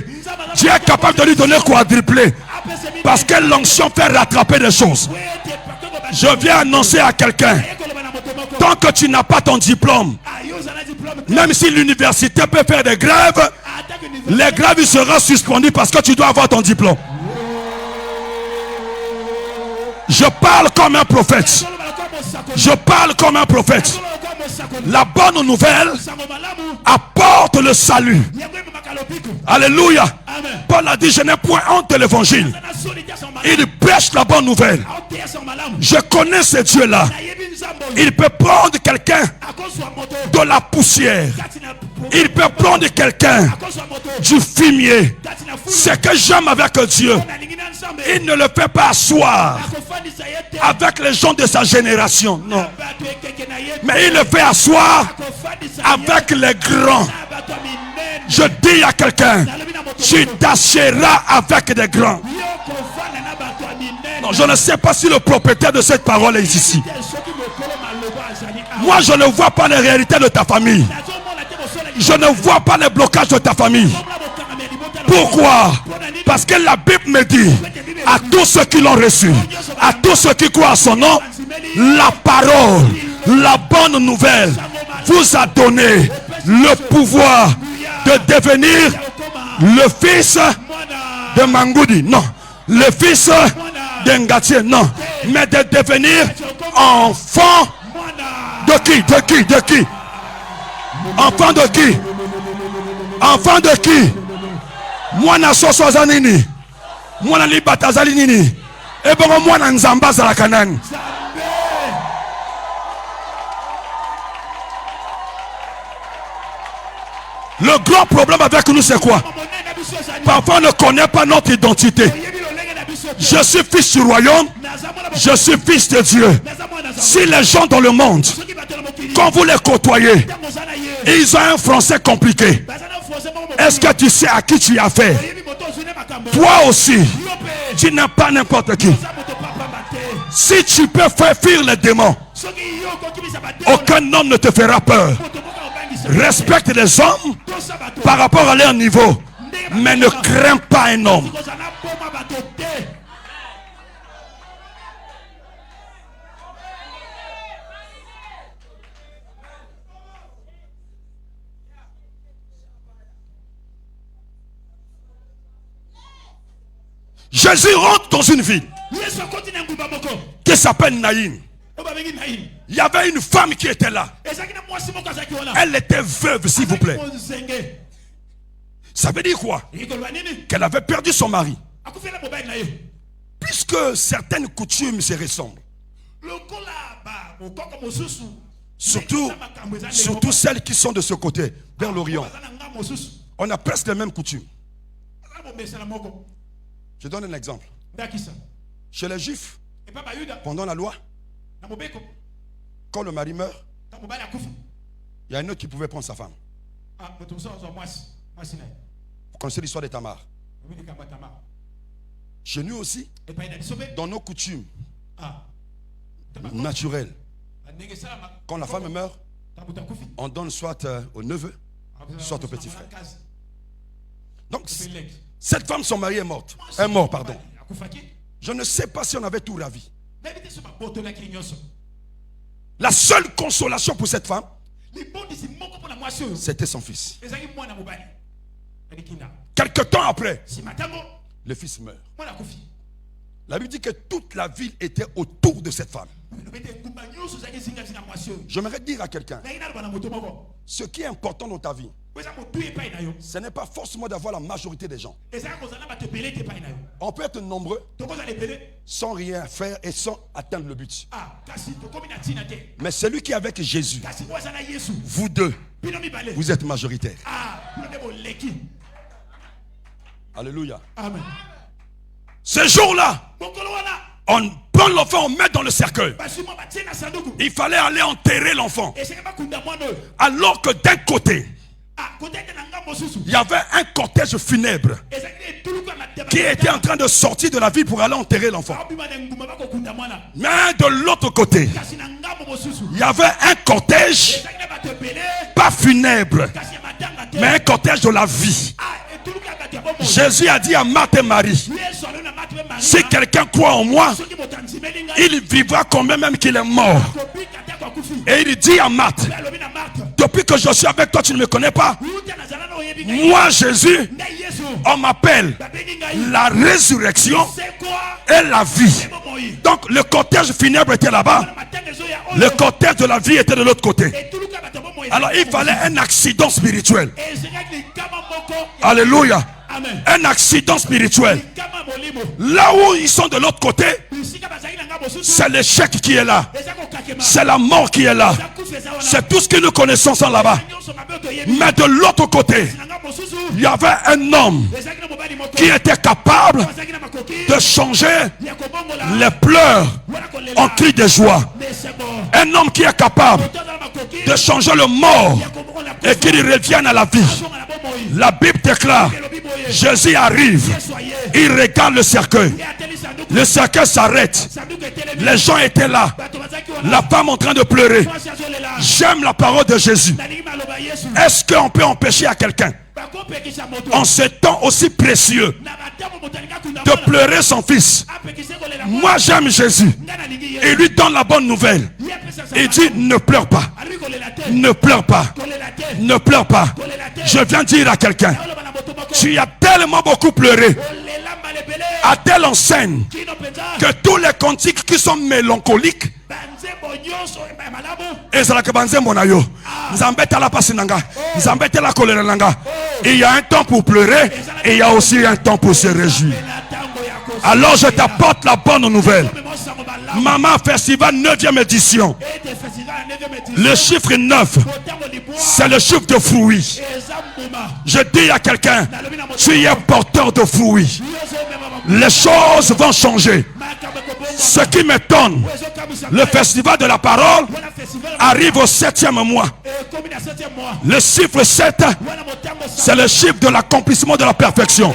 Dieu est capable de lui donner quadruplé. Parce que l'onction fait rattraper des choses. Je viens annoncer à quelqu'un, tant que tu n'as pas ton diplôme, même si l'université peut faire des grèves, les grèves seront suspendues parce que tu dois avoir ton diplôme. Je parle comme un prophète. Je parle comme un prophète. La bonne nouvelle apporte le salut. Alléluia. Paul a dit, je n'ai point honte de l'évangile. Il prêche la bonne nouvelle. Je connais ce Dieu-là. Il peut prendre quelqu'un de la poussière. Il peut prendre quelqu'un du fumier. Ce que j'aime avec Dieu, il ne le fait pas asseoir avec les gens de sa génération. Non. Mais il le fait asseoir avec les grands. Je dis à quelqu'un, tu t'assieras avec des grands. Non, je ne sais pas si le propriétaire de cette parole est ici. Moi, je ne vois pas les réalités de ta famille. Je ne vois pas les blocages de ta famille. Pourquoi? Parce que la Bible me dit, à tous ceux qui l'ont reçu, à tous ceux qui croient à son nom, la parole, la bonne nouvelle vous a donné le pouvoir de devenir le fils de Mangoudi. Non. Le fils de Ngatier. Non. Mais de devenir enfant de qui? De qui? De qui? Enfant de qui? Enfant de qui? Mwana soso zanini? Mwana libata zalinini? Et bon, mwana nzamba zalakanani? Le grand problème avec nous, c'est quoi? Parfois, on ne connaît pas notre identité. Je suis fils du royaume. Je suis fils de Dieu. Si les gens dans le monde, quand vous les côtoyez, ils ont un français compliqué, est-ce que tu sais à qui tu as affaire? Toi aussi, tu n'es pas n'importe qui. Si tu peux faire fuir les démons, aucun homme ne te fera peur. Respecte les hommes par rapport à leur niveau, mais ne crains pas un homme. Jésus rentre dans une ville qui s'appelle Naïm. Il y avait une femme qui était là. Elle était veuve, s'il vous plaît. Ça veut dire quoi? Qu'elle avait perdu son mari. Puisque certaines coutumes se ressemblent. Surtout celles qui sont de ce côté, vers l'Orient. On a presque les mêmes coutumes. Je donne un exemple. Chez les Juifs, pendant la loi, quand le mari meurt, il y a un autre qui pouvait prendre sa femme. Vous connaissez l'histoire de Tamar. Chez nous aussi, dans nos coutumes naturelles, quand la femme meurt, on donne soit au neveu, soit au petit frère. Donc, cette femme, son mari est morte. Est mort, pardon. Je ne sais pas si on avait tout ravi. La seule consolation pour cette femme, c'était son fils. Quelque temps après, le fils meurt. La Bible dit que toute la ville était autour de cette femme. J'aimerais dire à quelqu'un, ce qui est important dans ta vie, ce n'est pas forcément d'avoir la majorité des gens. On peut être nombreux sans rien faire et sans atteindre le but. Mais celui qui est avec Jésus, vous deux, vous êtes majoritaire. Alléluia. Amen. Ce jour-là, on prend l'enfant, on met dans le cercueil. Il fallait aller enterrer l'enfant. Alors que d'un côté, il y avait un cortège funèbre qui était en train de sortir de la ville pour aller enterrer l'enfant. Mais de l'autre côté, il y avait un cortège, pas funèbre, mais un cortège de la vie. Jésus a dit à Marthe et Marie, si quelqu'un croit en moi, il vivra quand même qu'il est mort. Et il dit à Marthe, depuis que je suis avec toi, tu ne me connais pas. Moi, Jésus, on m'appelle la résurrection et la vie. Donc, le cortège funèbre était là-bas. Le cortège de la vie était de l'autre côté. Alors, il fallait un accident spirituel. Alléluia. Un accident spirituel. Là où ils sont de l'autre côté, c'est l'échec qui est là. C'est la mort qui est là. C'est tout ce que nous connaissons ça là-bas. Mais de l'autre côté, il y avait un homme qui était capable de changer les pleurs en cris de joie. Un homme qui est capable de changer le mort et qu'il revienne à la vie. La Bible déclare, Jésus arrive, il regarde le cercueil. Le cercueil s'arrête. Les gens étaient là. La femme en train de pleurer. J'aime la parole de Jésus. Est-ce qu'on peut empêcher à quelqu'un, en ce temps aussi précieux, de pleurer son fils? Moi j'aime Jésus. Il lui donne la bonne nouvelle. Il dit ne pleure pas. Ne pleure pas. Ne pleure pas. Je viens dire à quelqu'un, tu as tellement beaucoup pleuré à telle enseigne que tous les cantiques qui sont mélancoliques, il y a un temps pour pleurer et il y a aussi un temps pour se réjouir. Alors je t'apporte la bonne nouvelle. Maman Festival 9e édition. Le chiffre 9, c'est le chiffre de fruits. Je dis à quelqu'un, tu es porteur de fruits. Les choses vont changer. Ce qui m'étonne, le festival de la parole arrive au 7e mois. Le chiffre 7, c'est le chiffre de l'accomplissement de la perfection.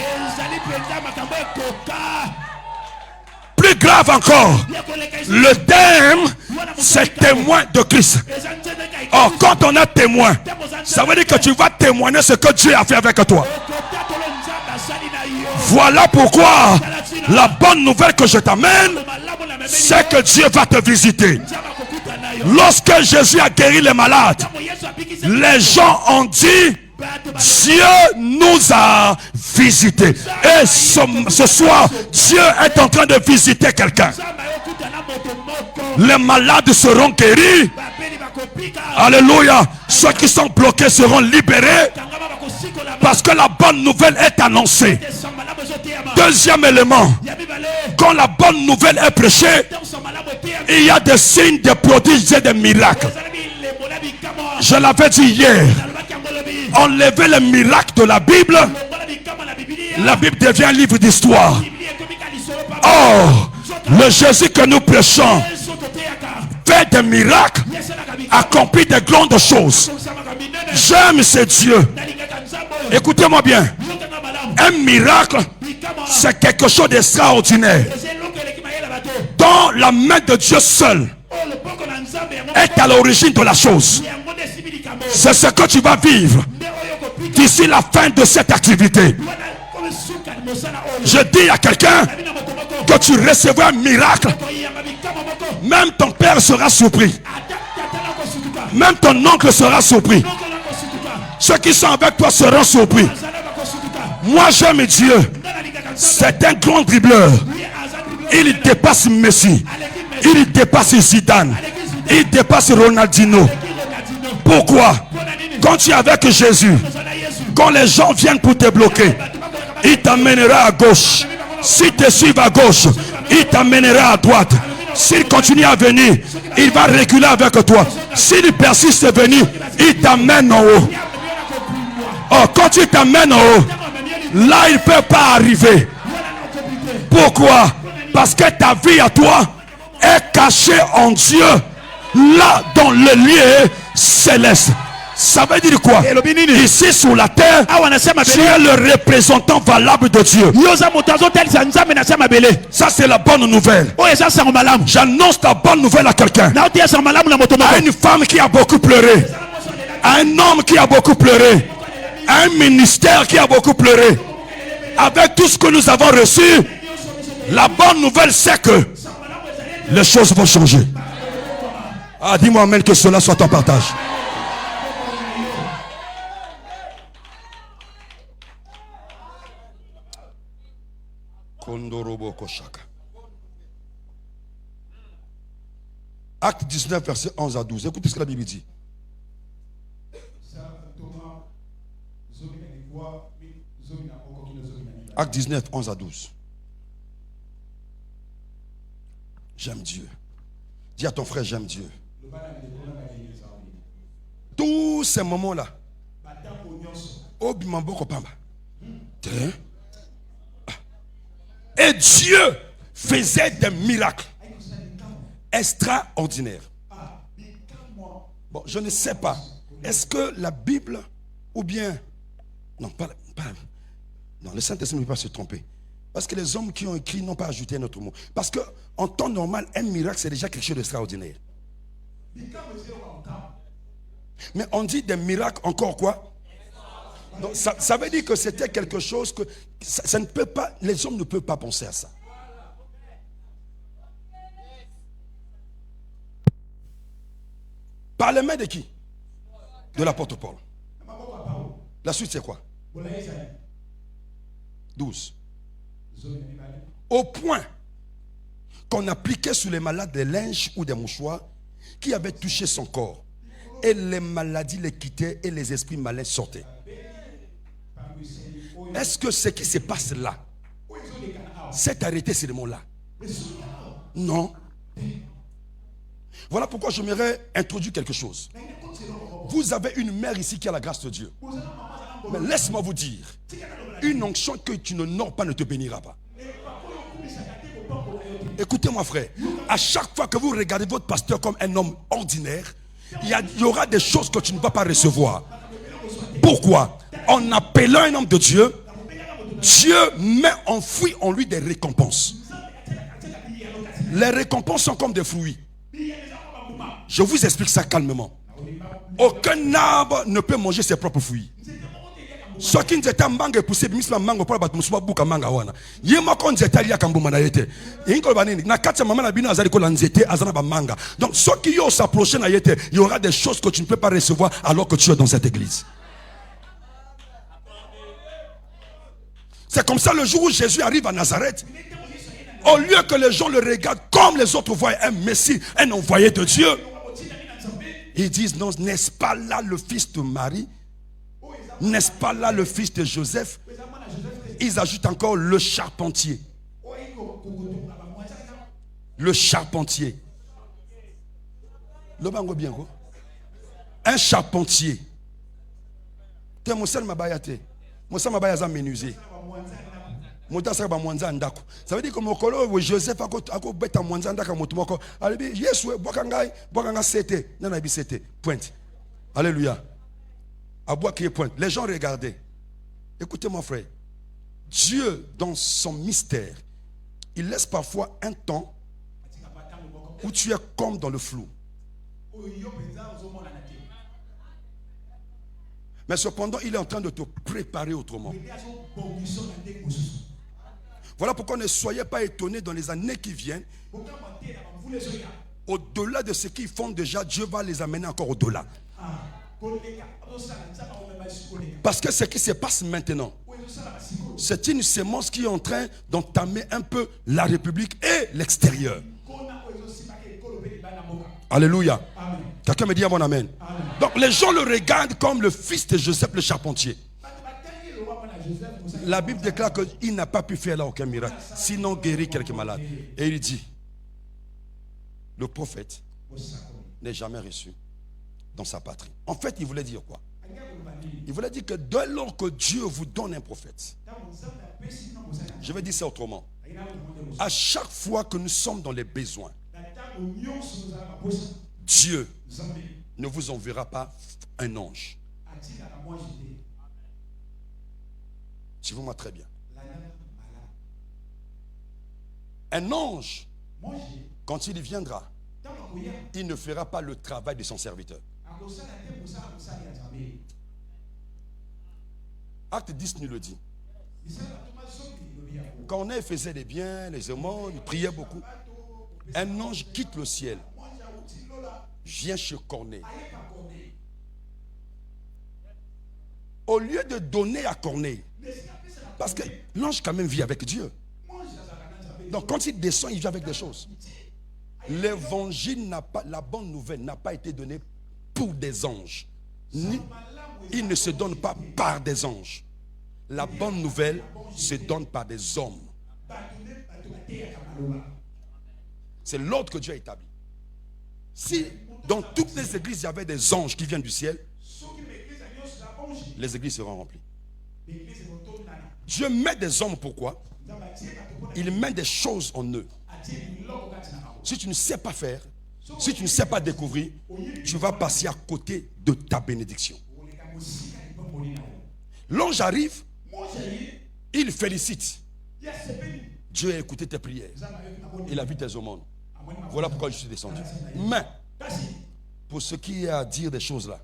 Plus grave encore, le thème, c'est témoin de Christ. Or, quand on est témoin, ça veut dire que tu vas témoigner ce que Dieu a fait avec toi. Voilà pourquoi la bonne nouvelle que je t'amène, c'est que Dieu va te visiter. Lorsque Jésus a guéri les malades, les gens ont dit, Dieu nous a visités. Et ce soir, Dieu est en train de visiter quelqu'un. Les malades seront guéris. Alléluia. Ceux qui sont bloqués seront libérés. Parce que la bonne nouvelle est annoncée. Deuxième élément, quand la bonne nouvelle est prêchée, il y a des signes, des prodiges et des miracles. Je l'avais dit hier. Enlever les miracles de la Bible, la Bible devient un livre d'histoire. Or, le Jésus que nous prêchons fait des miracles, accomplit des grandes choses. J'aime ce Dieu. Écoutez-moi bien. Un miracle, c'est quelque chose d'extraordinaire, dont la main de Dieu seul est à l'origine de la chose. C'est ce que tu vas vivre d'ici la fin de cette activité. Je dis à quelqu'un que tu recevras un miracle. Même ton père sera surpris. Même ton oncle sera surpris. Ceux qui sont avec toi seront surpris. Moi j'aime Dieu. C'est un grand dribbleur. Il dépasse Messi. Il dépasse Zidane. Il dépasse Ronaldinho. Pourquoi? Quand tu es avec Jésus, quand les gens viennent pour te bloquer, il t'amènera à gauche. S'ils te suivent à gauche, il t'amènera à droite. S'il continue à venir, il va reculer avec toi. S'il persiste à venir, il t'amène en haut. Oh, quand il t'amène en haut, là il ne peut pas arriver. Pourquoi? Parce que ta vie à toi est cachée en Dieu, là dans le lieu céleste. Ça veut dire quoi? Ici sur la terre, tu es le représentant valable de Dieu. Ça c'est la bonne nouvelle. J'annonce la bonne nouvelle à quelqu'un. À une femme qui a beaucoup pleuré, à un homme qui a beaucoup pleuré, à un ministère qui a beaucoup pleuré. Avec tout ce que nous avons reçu, la bonne nouvelle c'est que les choses vont changer. Ah, dis-moi amen, que cela soit ton partage. Acte 19, verset 11 à 12. Écoutez ce que la Bible dit. Acte 19, 11 à 12. J'aime Dieu. Dis à ton frère, j'aime Dieu. Tous ces moments-là, et Dieu faisait des miracles extraordinaires. Bon, je ne sais pas. Est-ce que la Bible ou bien... Non, non, le Saint-Esprit ne peut pas se tromper. Parce que les hommes qui ont écrit n'ont pas ajouté un autre mot. Parce qu'en temps normal, un miracle, c'est déjà quelque chose d'extraordinaire. Mais on dit des miracles encore quoi? Donc, ça veut dire que c'était quelque chose que ça ne peut pas, les hommes ne peuvent pas penser à ça. Par les mains de qui? De l'apôtre Paul. La suite c'est quoi? 12. Au point qu'on appliquait sur les malades des linges ou des mouchoirs qui avaient touché son corps. Et les maladies les quittaient et les esprits malins sortaient. Est-ce que ce qui se passe là s'est arrêté seulement là? Non. Voilà pourquoi je m'aurais introduit quelque chose. Vous avez une mère ici qui a la grâce de Dieu. Mais laisse-moi vous dire, une onction que tu n'honores pas ne te bénira pas. Écoutez-moi frère, à chaque fois que vous regardez votre pasteur comme un homme ordinaire, il y aura des choses que tu ne vas pas recevoir. Pourquoi? En appelant un homme de Dieu, Dieu met enfoui en lui des récompenses. Les récompenses sont comme des fruits. Je vous explique ça calmement. Aucun arbre ne peut manger ses propres fruits. Ce qui nous était manga poussé bisma mango pour battre musuba buka manga wana. Yema kon nzeta lia kambuma na yete. Inko banini na kati mama na bino azali ko la nzete azana ba manga. Donc ce qui yo s'approcher na yete, il y aura des choses que tu ne peux pas recevoir alors que tu es dans cette église. C'est comme ça le jour où Jésus arrive à Nazareth. Au lieu que les gens le regardent comme les autres voient un Messie, un envoyé de Dieu, ils disent non, n'est-ce pas là le fils de Marie? N'est-ce pas là le fils de Joseph? Ils ajoutent encore le charpentier. Le charpentier. Le bango bien quoi? Un charpentier. Te mosel mabayate. Mosel mabayaza menuisier. Ça veut dire que mon collègue Joseph a bêta mwanzanda ka motumoko. Alibi Yesu bwakanga sete nana bi sete. Pointe. Alléluia. Aboua qui est pointe. Les gens regardaient. Écoutez mon frère. Dieu dans son mystère, il laisse parfois un temps où tu es comme dans le flou. Mais cependant, il est en train de te préparer autrement. Voilà pourquoi ne soyez pas étonnés dans les années qui viennent. Au-delà de ce qu'ils font déjà, Dieu va les amener encore au-delà. Parce que ce qui se passe maintenant, c'est une sémence qui est en train d'entamer un peu la République et l'extérieur. Alléluia. Quelqu'un me dit un bon amen. Donc les gens le regardent comme le fils de Joseph le charpentier. La Bible déclare qu'il n'a pas pu faire là aucun miracle, sinon guérir quelques malades. Et il dit, le prophète n'est jamais reçu dans sa patrie. En fait, il voulait dire quoi? Il voulait dire que dès lors que Dieu vous donne un prophète, je vais dire ça autrement, à chaque fois que nous sommes dans les besoins, Dieu ne vous enverra pas un ange. Suivez-moi très bien. Un ange, quand il viendra, il ne fera pas le travail de son serviteur. Acte 10 nous le dit. Corneille faisait des biens, les aumônes, il priait beaucoup. Un ange quitte le ciel, vient chez Corneille. Au lieu de donner à Corneille, parce que l'ange quand même vit avec Dieu. Donc quand il descend, il vient avec des choses. L'évangile n'a pas, la bonne nouvelle n'a pas été donnée pour des anges. Il ne se donne pas par des anges. La bonne nouvelle se donne par des hommes. C'est l'ordre que Dieu a établi. Si dans toutes les églises il y avait des anges qui viennent du ciel, les églises seront remplies. Dieu met des hommes, pourquoi? Il met des choses en eux. Si tu ne sais pas faire, si tu ne sais pas découvrir, tu vas passer à côté de ta bénédiction. L'ange arrive, il félicite. Dieu a écouté tes prières. Il a vu tes aumônes. Voilà pourquoi je suis descendu. Mais, pour ce qui est à dire des choses là,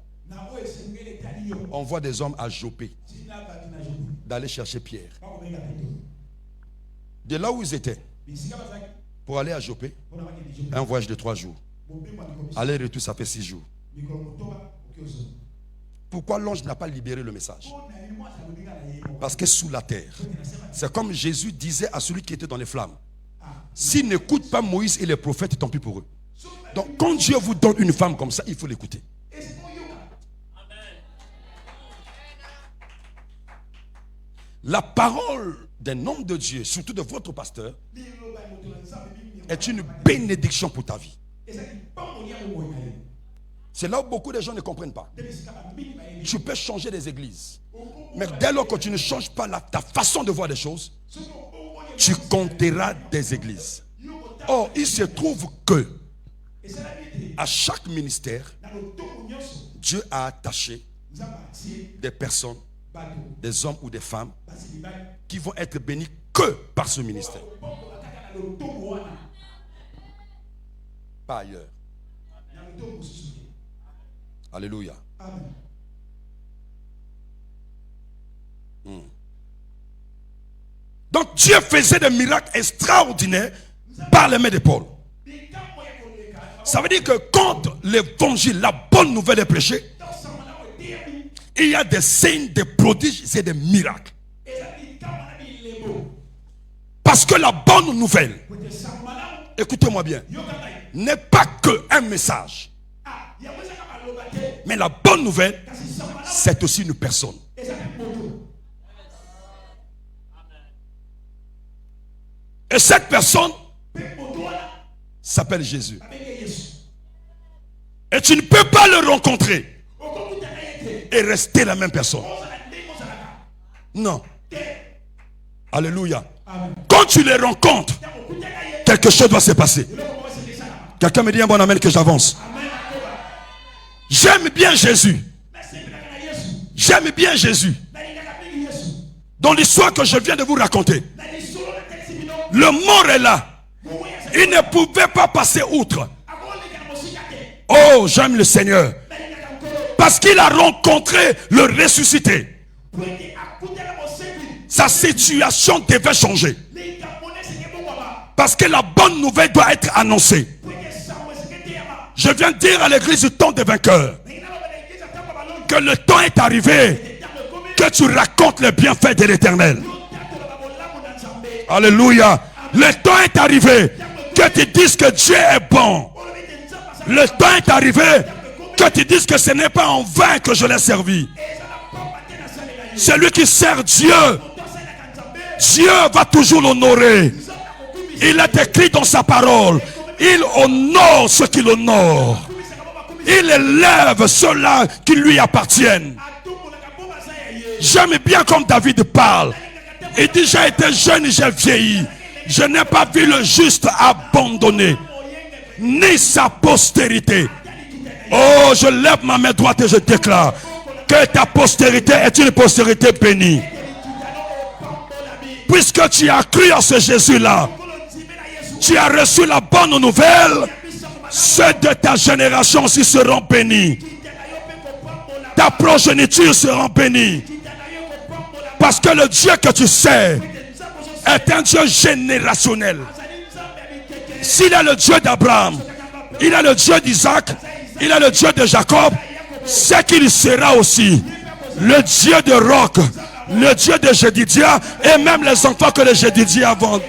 on voit des hommes à Jopé d'aller chercher Pierre. De là où ils étaient, pour aller à Jopé, un voyage de 3 jours. Aller-retour, ça fait 6 jours. Pourquoi l'ange n'a pas libéré le message? Parce que sous la terre, c'est comme Jésus disait à celui qui était dans les flammes: s'ils n'écoutent pas Moïse et les prophètes, tant pis pour eux. Donc quand Dieu vous donne une femme comme ça, il faut l'écouter. La parole d'un homme de Dieu, surtout de votre pasteur, est une bénédiction pour ta vie. C'est là où beaucoup de gens ne comprennent pas. Tu peux changer des églises, mais dès lors que tu ne changes pas ta façon de voir les choses, tu compteras des églises. Or, il se trouve que à chaque ministère, Dieu a attaché des personnes, des hommes ou des femmes qui vont être bénis que par ce ministère, pas ailleurs. Alléluia. Donc Dieu faisait des miracles extraordinaires par les mains de Paul. Ça veut dire que quand l'évangile, la bonne nouvelle est prêchée, il y a des signes, des prodiges et des miracles. Parce que la bonne nouvelle, écoutez-moi bien, n'est pas qu'un message. Mais la bonne nouvelle, c'est aussi une personne. Et cette personne s'appelle Jésus. Et tu ne peux pas le rencontrer et rester la même personne. Non. Alléluia. Quand tu les rencontres, quelque chose doit se passer. Quelqu'un me dit un bon amen que j'avance. J'aime bien Jésus. J'aime bien Jésus. Dans l'histoire que je viens de vous raconter, le mort est là. Il ne pouvait pas passer outre. Oh, j'aime le Seigneur. Parce qu'il a rencontré le ressuscité. Sa situation devait changer. Parce que la bonne nouvelle doit être annoncée. Je viens de dire à l'église du temps des vainqueurs que le temps est arrivé que tu racontes les bienfaits de l'Éternel. Alléluia. Le temps est arrivé que tu dises que Dieu est bon. Le temps est arrivé que tu dises que ce n'est pas en vain que je l'ai servi. Celui qui sert Dieu, Dieu va toujours l'honorer. Il est écrit dans sa parole: il honore ceux qui l'honorent. Il élève ceux-là qui lui appartiennent. J'aime bien comme David parle. Il dit: j'ai été jeune, j'ai vieilli. Je n'ai pas vu le juste abandonné, ni sa postérité. Oh, je lève ma main droite et je déclare que ta postérité est une postérité bénie. Puisque tu as cru en ce Jésus-là, tu as reçu la bonne nouvelle, ceux de ta génération aussi seront bénis. Ta progéniture sera bénie. Parce que le Dieu que tu sais est un Dieu générationnel. S'il est le Dieu d'Abraham, il est le Dieu d'Isaac, il est le Dieu de Jacob, c'est qu'il sera aussi le Dieu de Roc, le Dieu de Jédidia, et même les enfants que les Jédidia avons.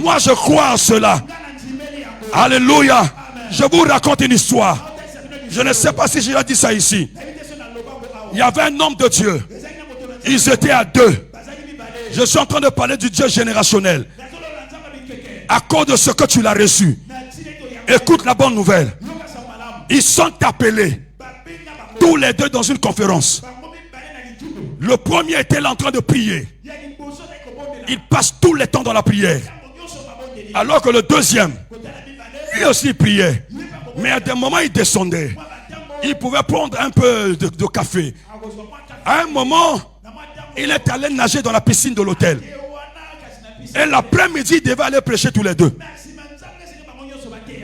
Moi, je crois en cela. Alléluia. Je vous raconte une histoire. Je ne sais pas si j'ai dit ça ici. Il y avait un homme de Dieu. Ils étaient à deux. Je suis en train de parler du Dieu générationnel. À cause de ce que tu l'as reçu. Écoute la bonne nouvelle. Ils sont appelés. Tous les deux dans une conférence. Le premier était là en train de prier. Il passe tout le temps dans la prière. Alors que le deuxième, lui aussi priait. Mais à des moments, il descendait. Il pouvait prendre un peu de café. À un moment, il est allé nager dans la piscine de l'hôtel. Et l'après-midi, il devait aller prêcher tous les deux.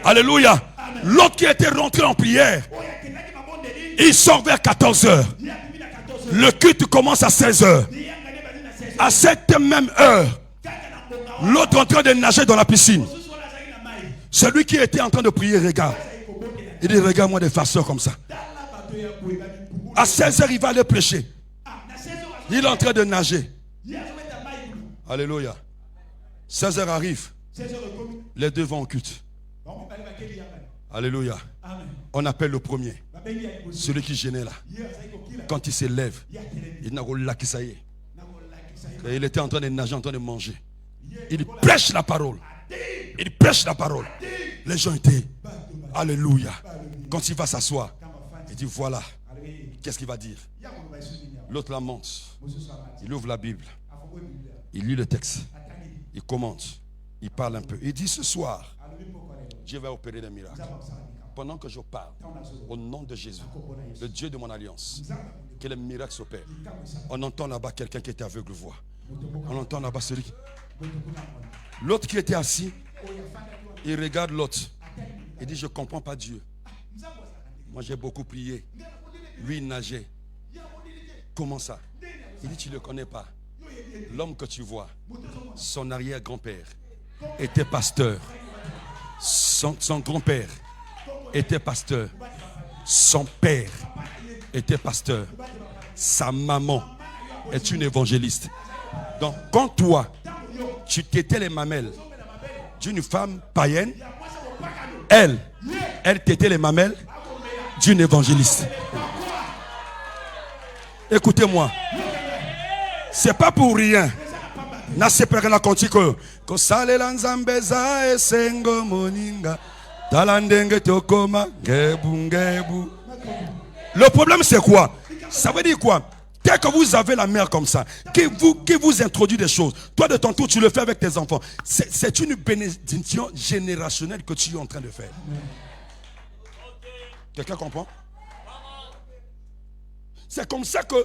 Alléluia. L'autre qui était rentré en prière, il sort vers 14h. Le culte commence à 16h. À cette même heure, l'autre en train de nager dans la piscine. Celui qui était en train de prier, regarde. Il dit, regarde-moi des farceurs comme ça. À 16h, il va aller prêcher. Il est en train de nager. Alléluia. 16h arrive. Les deux vont au culte. Alléluia. On appelle le premier. Celui qui gênait là. Quand il s'élève, il n'a pas qui ça y est. Il était en train de nager, en train de manger. Il prêche la parole. Il prêche la parole. Les gens étaient. Alléluia. Quand il va s'asseoir, il dit voilà. Qu'est-ce qu'il va dire? L'autre la monte. Il ouvre la Bible. Il lit le texte. Il commente. Il parle un peu. Il dit ce soir, Dieu va opérer des miracles. Pendant que je parle, au nom de Jésus, le Dieu de mon alliance, que les miracles s'opèrent. On entend là-bas quelqu'un qui était aveugle voix. On entend là-bas celui qui... L'autre qui était assis, il regarde l'autre. Il dit, je ne comprends pas Dieu. Moi, j'ai beaucoup prié. Lui, il nageait. Comment ça? Il dit, tu ne le connais pas. L'homme que tu vois, son arrière-grand-père était pasteur. Son grand-père était pasteur. Son père était pasteur. Sa maman est une évangéliste. Donc, quand toi, tu t'étais les mamelles d'une femme païenne, elle t'était les mamelles d'une évangéliste. Écoutez-moi. C'est pas pour rien. Le problème c'est quoi? Ça veut dire quoi? Dès que vous avez la mère comme ça, qui vous introduit des choses, toi de ton tour tu le fais avec tes enfants. C'est une bénédiction générationnelle que tu es en train de faire. Quelqu'un comprend? C'est comme ça que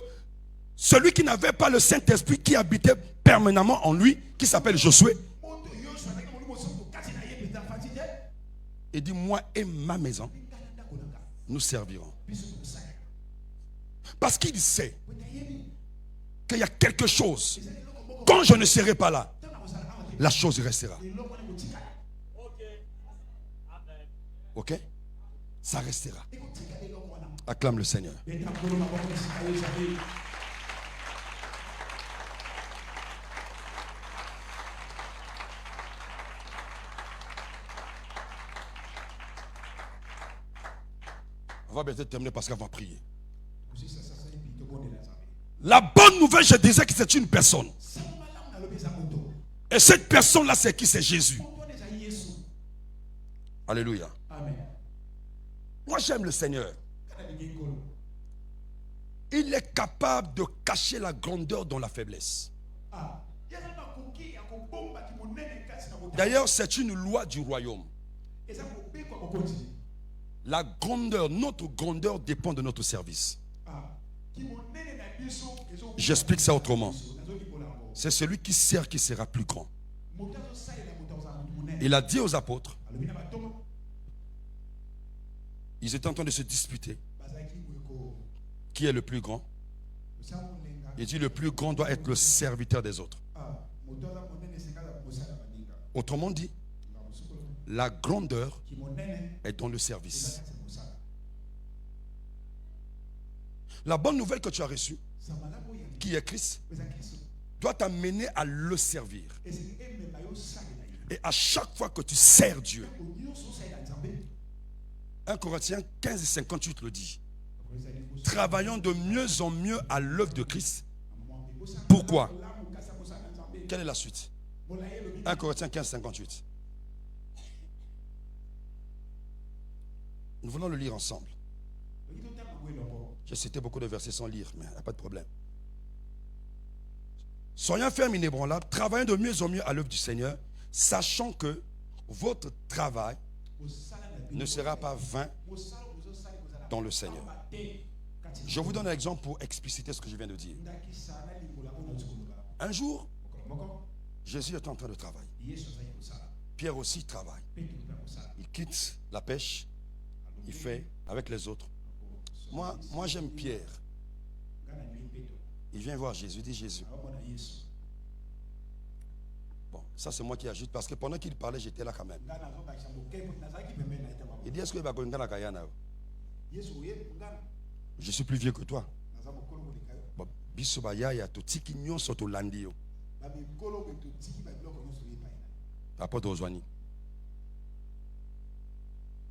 celui qui n'avait pas le Saint-Esprit qui habitait permanemment en lui, qui s'appelle Josué, il dit, moi et ma maison, nous servirons. Parce qu'il sait qu'il y a quelque chose. Quand je ne serai pas là, la chose restera. Ok? Ça restera. Acclame le Seigneur. On va bientôt terminer parce qu'on va prier. La bonne nouvelle, je disais que c'est une personne. Et cette personne-là, c'est qui? C'est Jésus. Alléluia. Moi, j'aime le Seigneur. Il est capable de cacher la grandeur dans la faiblesse. D'ailleurs, c'est une loi du royaume. La grandeur, notre grandeur dépend de notre service. J'explique ça autrement. C'est celui qui sert qui sera plus grand. Il a dit aux apôtres, ils étaient en train de se disputer. Qui est le plus grand? Il dit le plus grand doit être le serviteur des autres. Autrement dit, la grandeur est dans le service. La bonne nouvelle que tu as reçue, qui est Christ, doit t'amener à le servir. Et à chaque fois que tu sers Dieu, 1 Corinthiens 15 et 58 le dit. Travaillons de mieux en mieux à l'œuvre de Christ. Pourquoi? Quelle est la suite? 1 Corinthiens 15, 58. Nous voulons le lire ensemble. J'ai cité beaucoup de versets sans lire, mais il n'y a pas de problème. Soyons fermes et inébranlables, travaillons de mieux en mieux à l'œuvre du Seigneur, sachant que votre travail ne sera pas vain dans le Seigneur. Je vous donne un exemple pour expliciter ce que je viens de dire. Un jour, Jésus est en train de travailler. Pierre aussi travaille. Il quitte la pêche, il fait avec les autres. Moi j'aime Pierre. Il vient voir Jésus, il dit Jésus. Bon, ça c'est moi qui ajoute parce que pendant qu'il parlait, j'étais là quand même. Il dit, est-ce que je suis plus vieux que toi?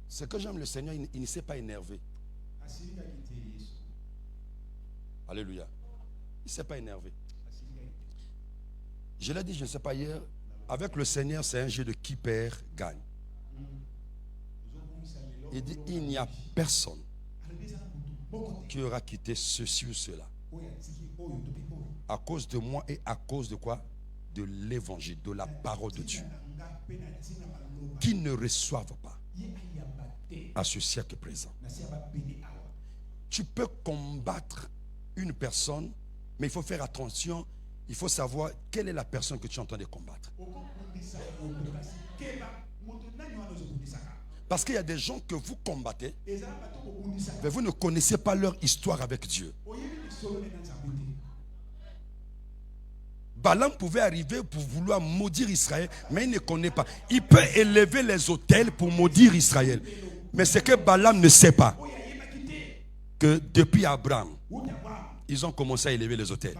C'est que j'aime le Seigneur, il ne s'est pas énervé. Alléluia. Il ne s'est pas énervé. Je l'ai dit, je ne sais pas hier, avec le Seigneur, c'est un jeu de qui perd, gagne. Il dit, il n'y a personne qui aura quitté ceci ou cela. À cause de moi et à cause de quoi? De l'évangile, de la parole de Dieu. Qui ne reçoivent pas à ce siècle présent. Tu peux combattre une personne, mais il faut faire attention. Il faut savoir quelle est la personne que tu es en train de combattre. Parce qu'il y a des gens que vous combattez, mais vous ne connaissez pas leur histoire avec Dieu. Balaam pouvait arriver pour vouloir maudire Israël, mais il ne connaît pas. Il peut élever les autels pour maudire Israël. Mais ce que Balaam ne sait pas, que depuis Abraham, ils ont commencé à élever les autels.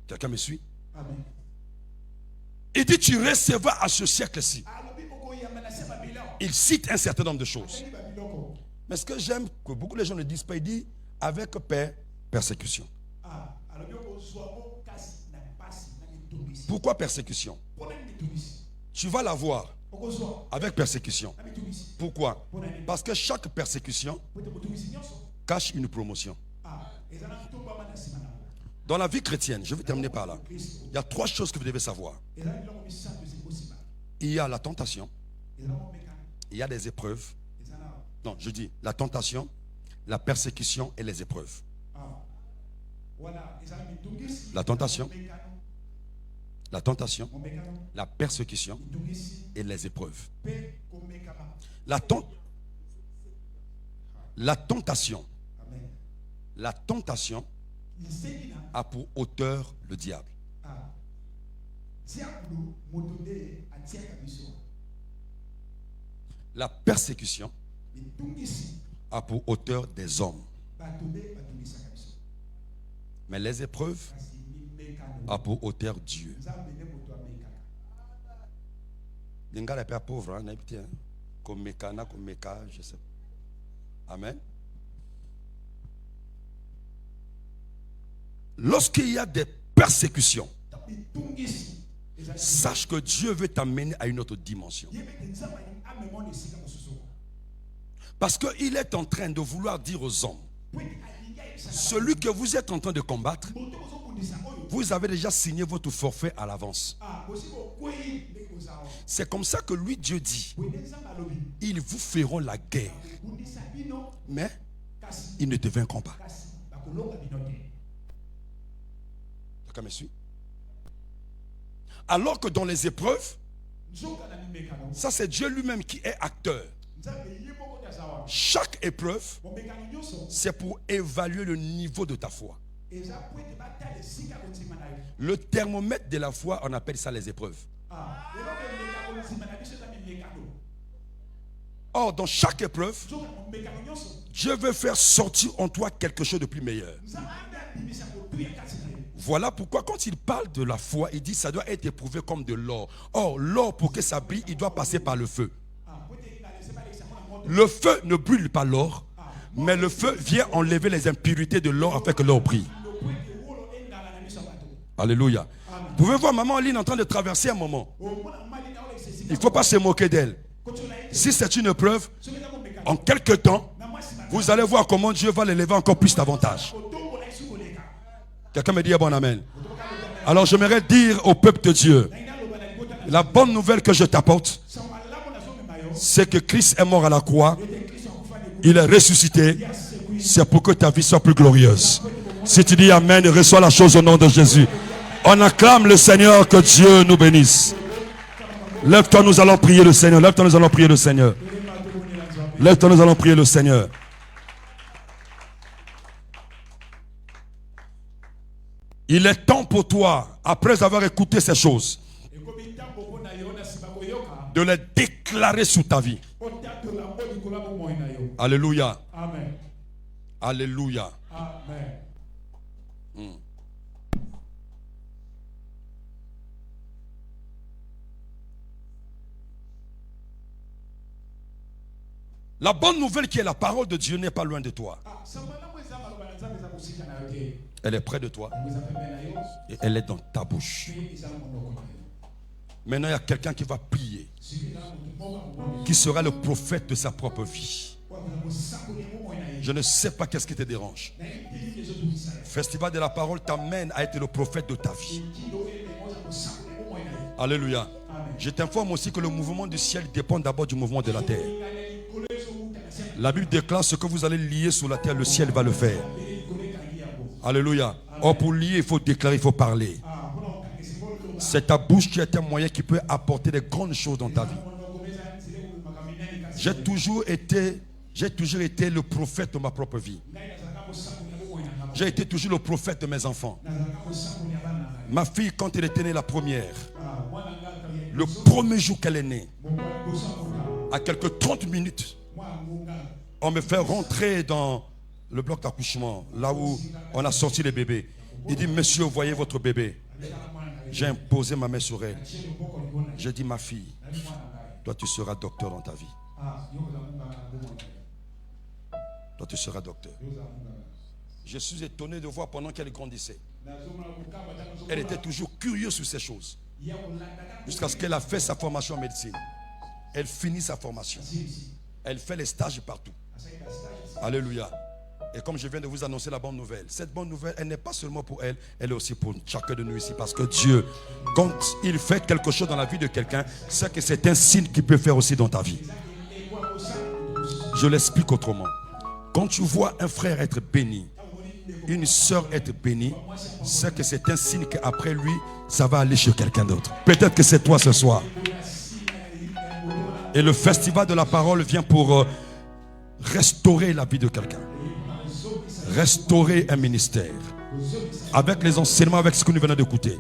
Quelqu'un me suit? Il dit, tu recevras à ce siècle-ci. Il cite un certain nombre de choses. Mais ce que j'aime, que beaucoup de gens ne disent pas, il dit, avec persécution. Pourquoi persécution? Tu vas la voir avec persécution. Pourquoi? Parce que chaque persécution cache une promotion. Dans la vie chrétienne, je vais terminer par là. Il y a 3 choses que vous devez savoir. Il y a la tentation. Il y a des épreuves. Non, je dis la tentation, la persécution et les épreuves. La tentation, la persécution et les épreuves. La tentation a pour auteur le diable. La persécution a pour auteur des hommes. Mais les épreuves a pour auteur Dieu. Les gars, les pères pauvres, comme mécana, je sais. Amen. Lorsqu'il y a des persécutions, sache que Dieu veut t'amener à une autre dimension. Parce qu'il est en train de vouloir dire aux hommes, celui que vous êtes en train de combattre, vous avez déjà signé votre forfait à l'avance. C'est comme ça que lui, Dieu dit, ils vous feront la guerre, mais ils ne te vaincront pas. Quelqu'un me suit? Alors que dans les épreuves, ça c'est Dieu lui-même qui est acteur. Chaque épreuve, c'est pour évaluer le niveau de ta foi. Le thermomètre de la foi, on appelle ça les épreuves. Or, dans chaque épreuve, Dieu veut faire sortir en toi quelque chose de plus meilleur. Voilà pourquoi quand il parle de la foi, il dit ça doit être éprouvé comme de l'or. Or, l'or, pour que ça brille, il doit passer par le feu. Le feu ne brûle pas l'or, mais le feu vient enlever les impurités de l'or afin que l'or brille. Alléluia. Vous pouvez voir maman Aline en train de traverser un moment. Il ne faut pas se moquer d'elle. Si c'est une épreuve, en quelques temps, vous allez voir comment Dieu va l'élever encore plus davantage. Quelqu'un me dit bon amen. Alors j'aimerais dire au peuple de Dieu, la bonne nouvelle que je t'apporte, c'est que Christ est mort à la croix, il est ressuscité, c'est pour que ta vie soit plus glorieuse. Si tu dis amen, reçois la chose au nom de Jésus. On acclame le Seigneur, que Dieu nous bénisse. Lève-toi, nous allons prier le Seigneur. Lève-toi, nous allons prier le Seigneur. Lève-toi, nous allons prier le Seigneur. Il est temps pour toi, après avoir écouté ces choses, de les déclarer sous ta vie. Alléluia. Amen. Alléluia. Amen. La bonne nouvelle qui est la parole de Dieu n'est pas loin de toi. Elle est près de toi. Et elle est dans ta bouche. Maintenant, il y a quelqu'un qui va prier, qui sera le prophète de sa propre vie. Je ne sais pas qu'est-ce qui te dérange. Festival de la parole t'amène à être le prophète de ta vie. Alléluia. Je t'informe aussi que le mouvement du ciel dépend d'abord du mouvement de la terre. La Bible déclare ce que vous allez lier sur la terre, le ciel va le faire. Alléluia. Or, pour lier, il faut déclarer, il faut parler. C'est ta bouche qui est un moyen qui peut apporter des grandes choses dans ta vie. J'ai toujours été le prophète de ma propre vie. J'ai été toujours le prophète de mes enfants. Ma fille, quand elle était née la première, le premier jour qu'elle est née, à quelques 30 minutes, on me fait rentrer dans le bloc d'accouchement, là où on a sorti les bébés. Il dit, monsieur, voyez votre bébé. J'ai imposé ma main sur elle. J'ai dit, ma fille, toi tu seras docteur dans ta vie. Toi tu seras docteur. Je suis étonné de voir pendant qu'elle grandissait. Elle était toujours curieuse sur ces choses. Jusqu'à ce qu'elle a fait sa formation en médecine. Elle finit sa formation. Elle fait les stages partout. Alléluia. Et comme je viens de vous annoncer la bonne nouvelle, cette bonne nouvelle, elle n'est pas seulement pour elle, elle est aussi pour chacun de nous ici. Parce que Dieu, quand il fait quelque chose dans la vie de quelqu'un, c'est que c'est un signe qu'il peut faire aussi dans ta vie. Je l'explique autrement. Quand tu vois un frère être béni, une soeur être bénie, c'est que c'est un signe qu'après lui, ça va aller chez quelqu'un d'autre. Peut-être que c'est toi ce soir. Et le festival de la parole vient pour restaurer la vie de quelqu'un. Restaurer un ministère. Avec les enseignements, avec ce que nous venons d'écouter.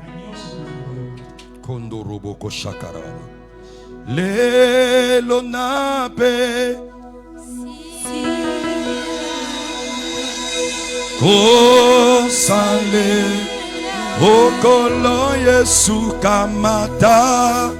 Kondoroboko Shakara. Lelonape. Kosale. Okolo Yesu Kamata.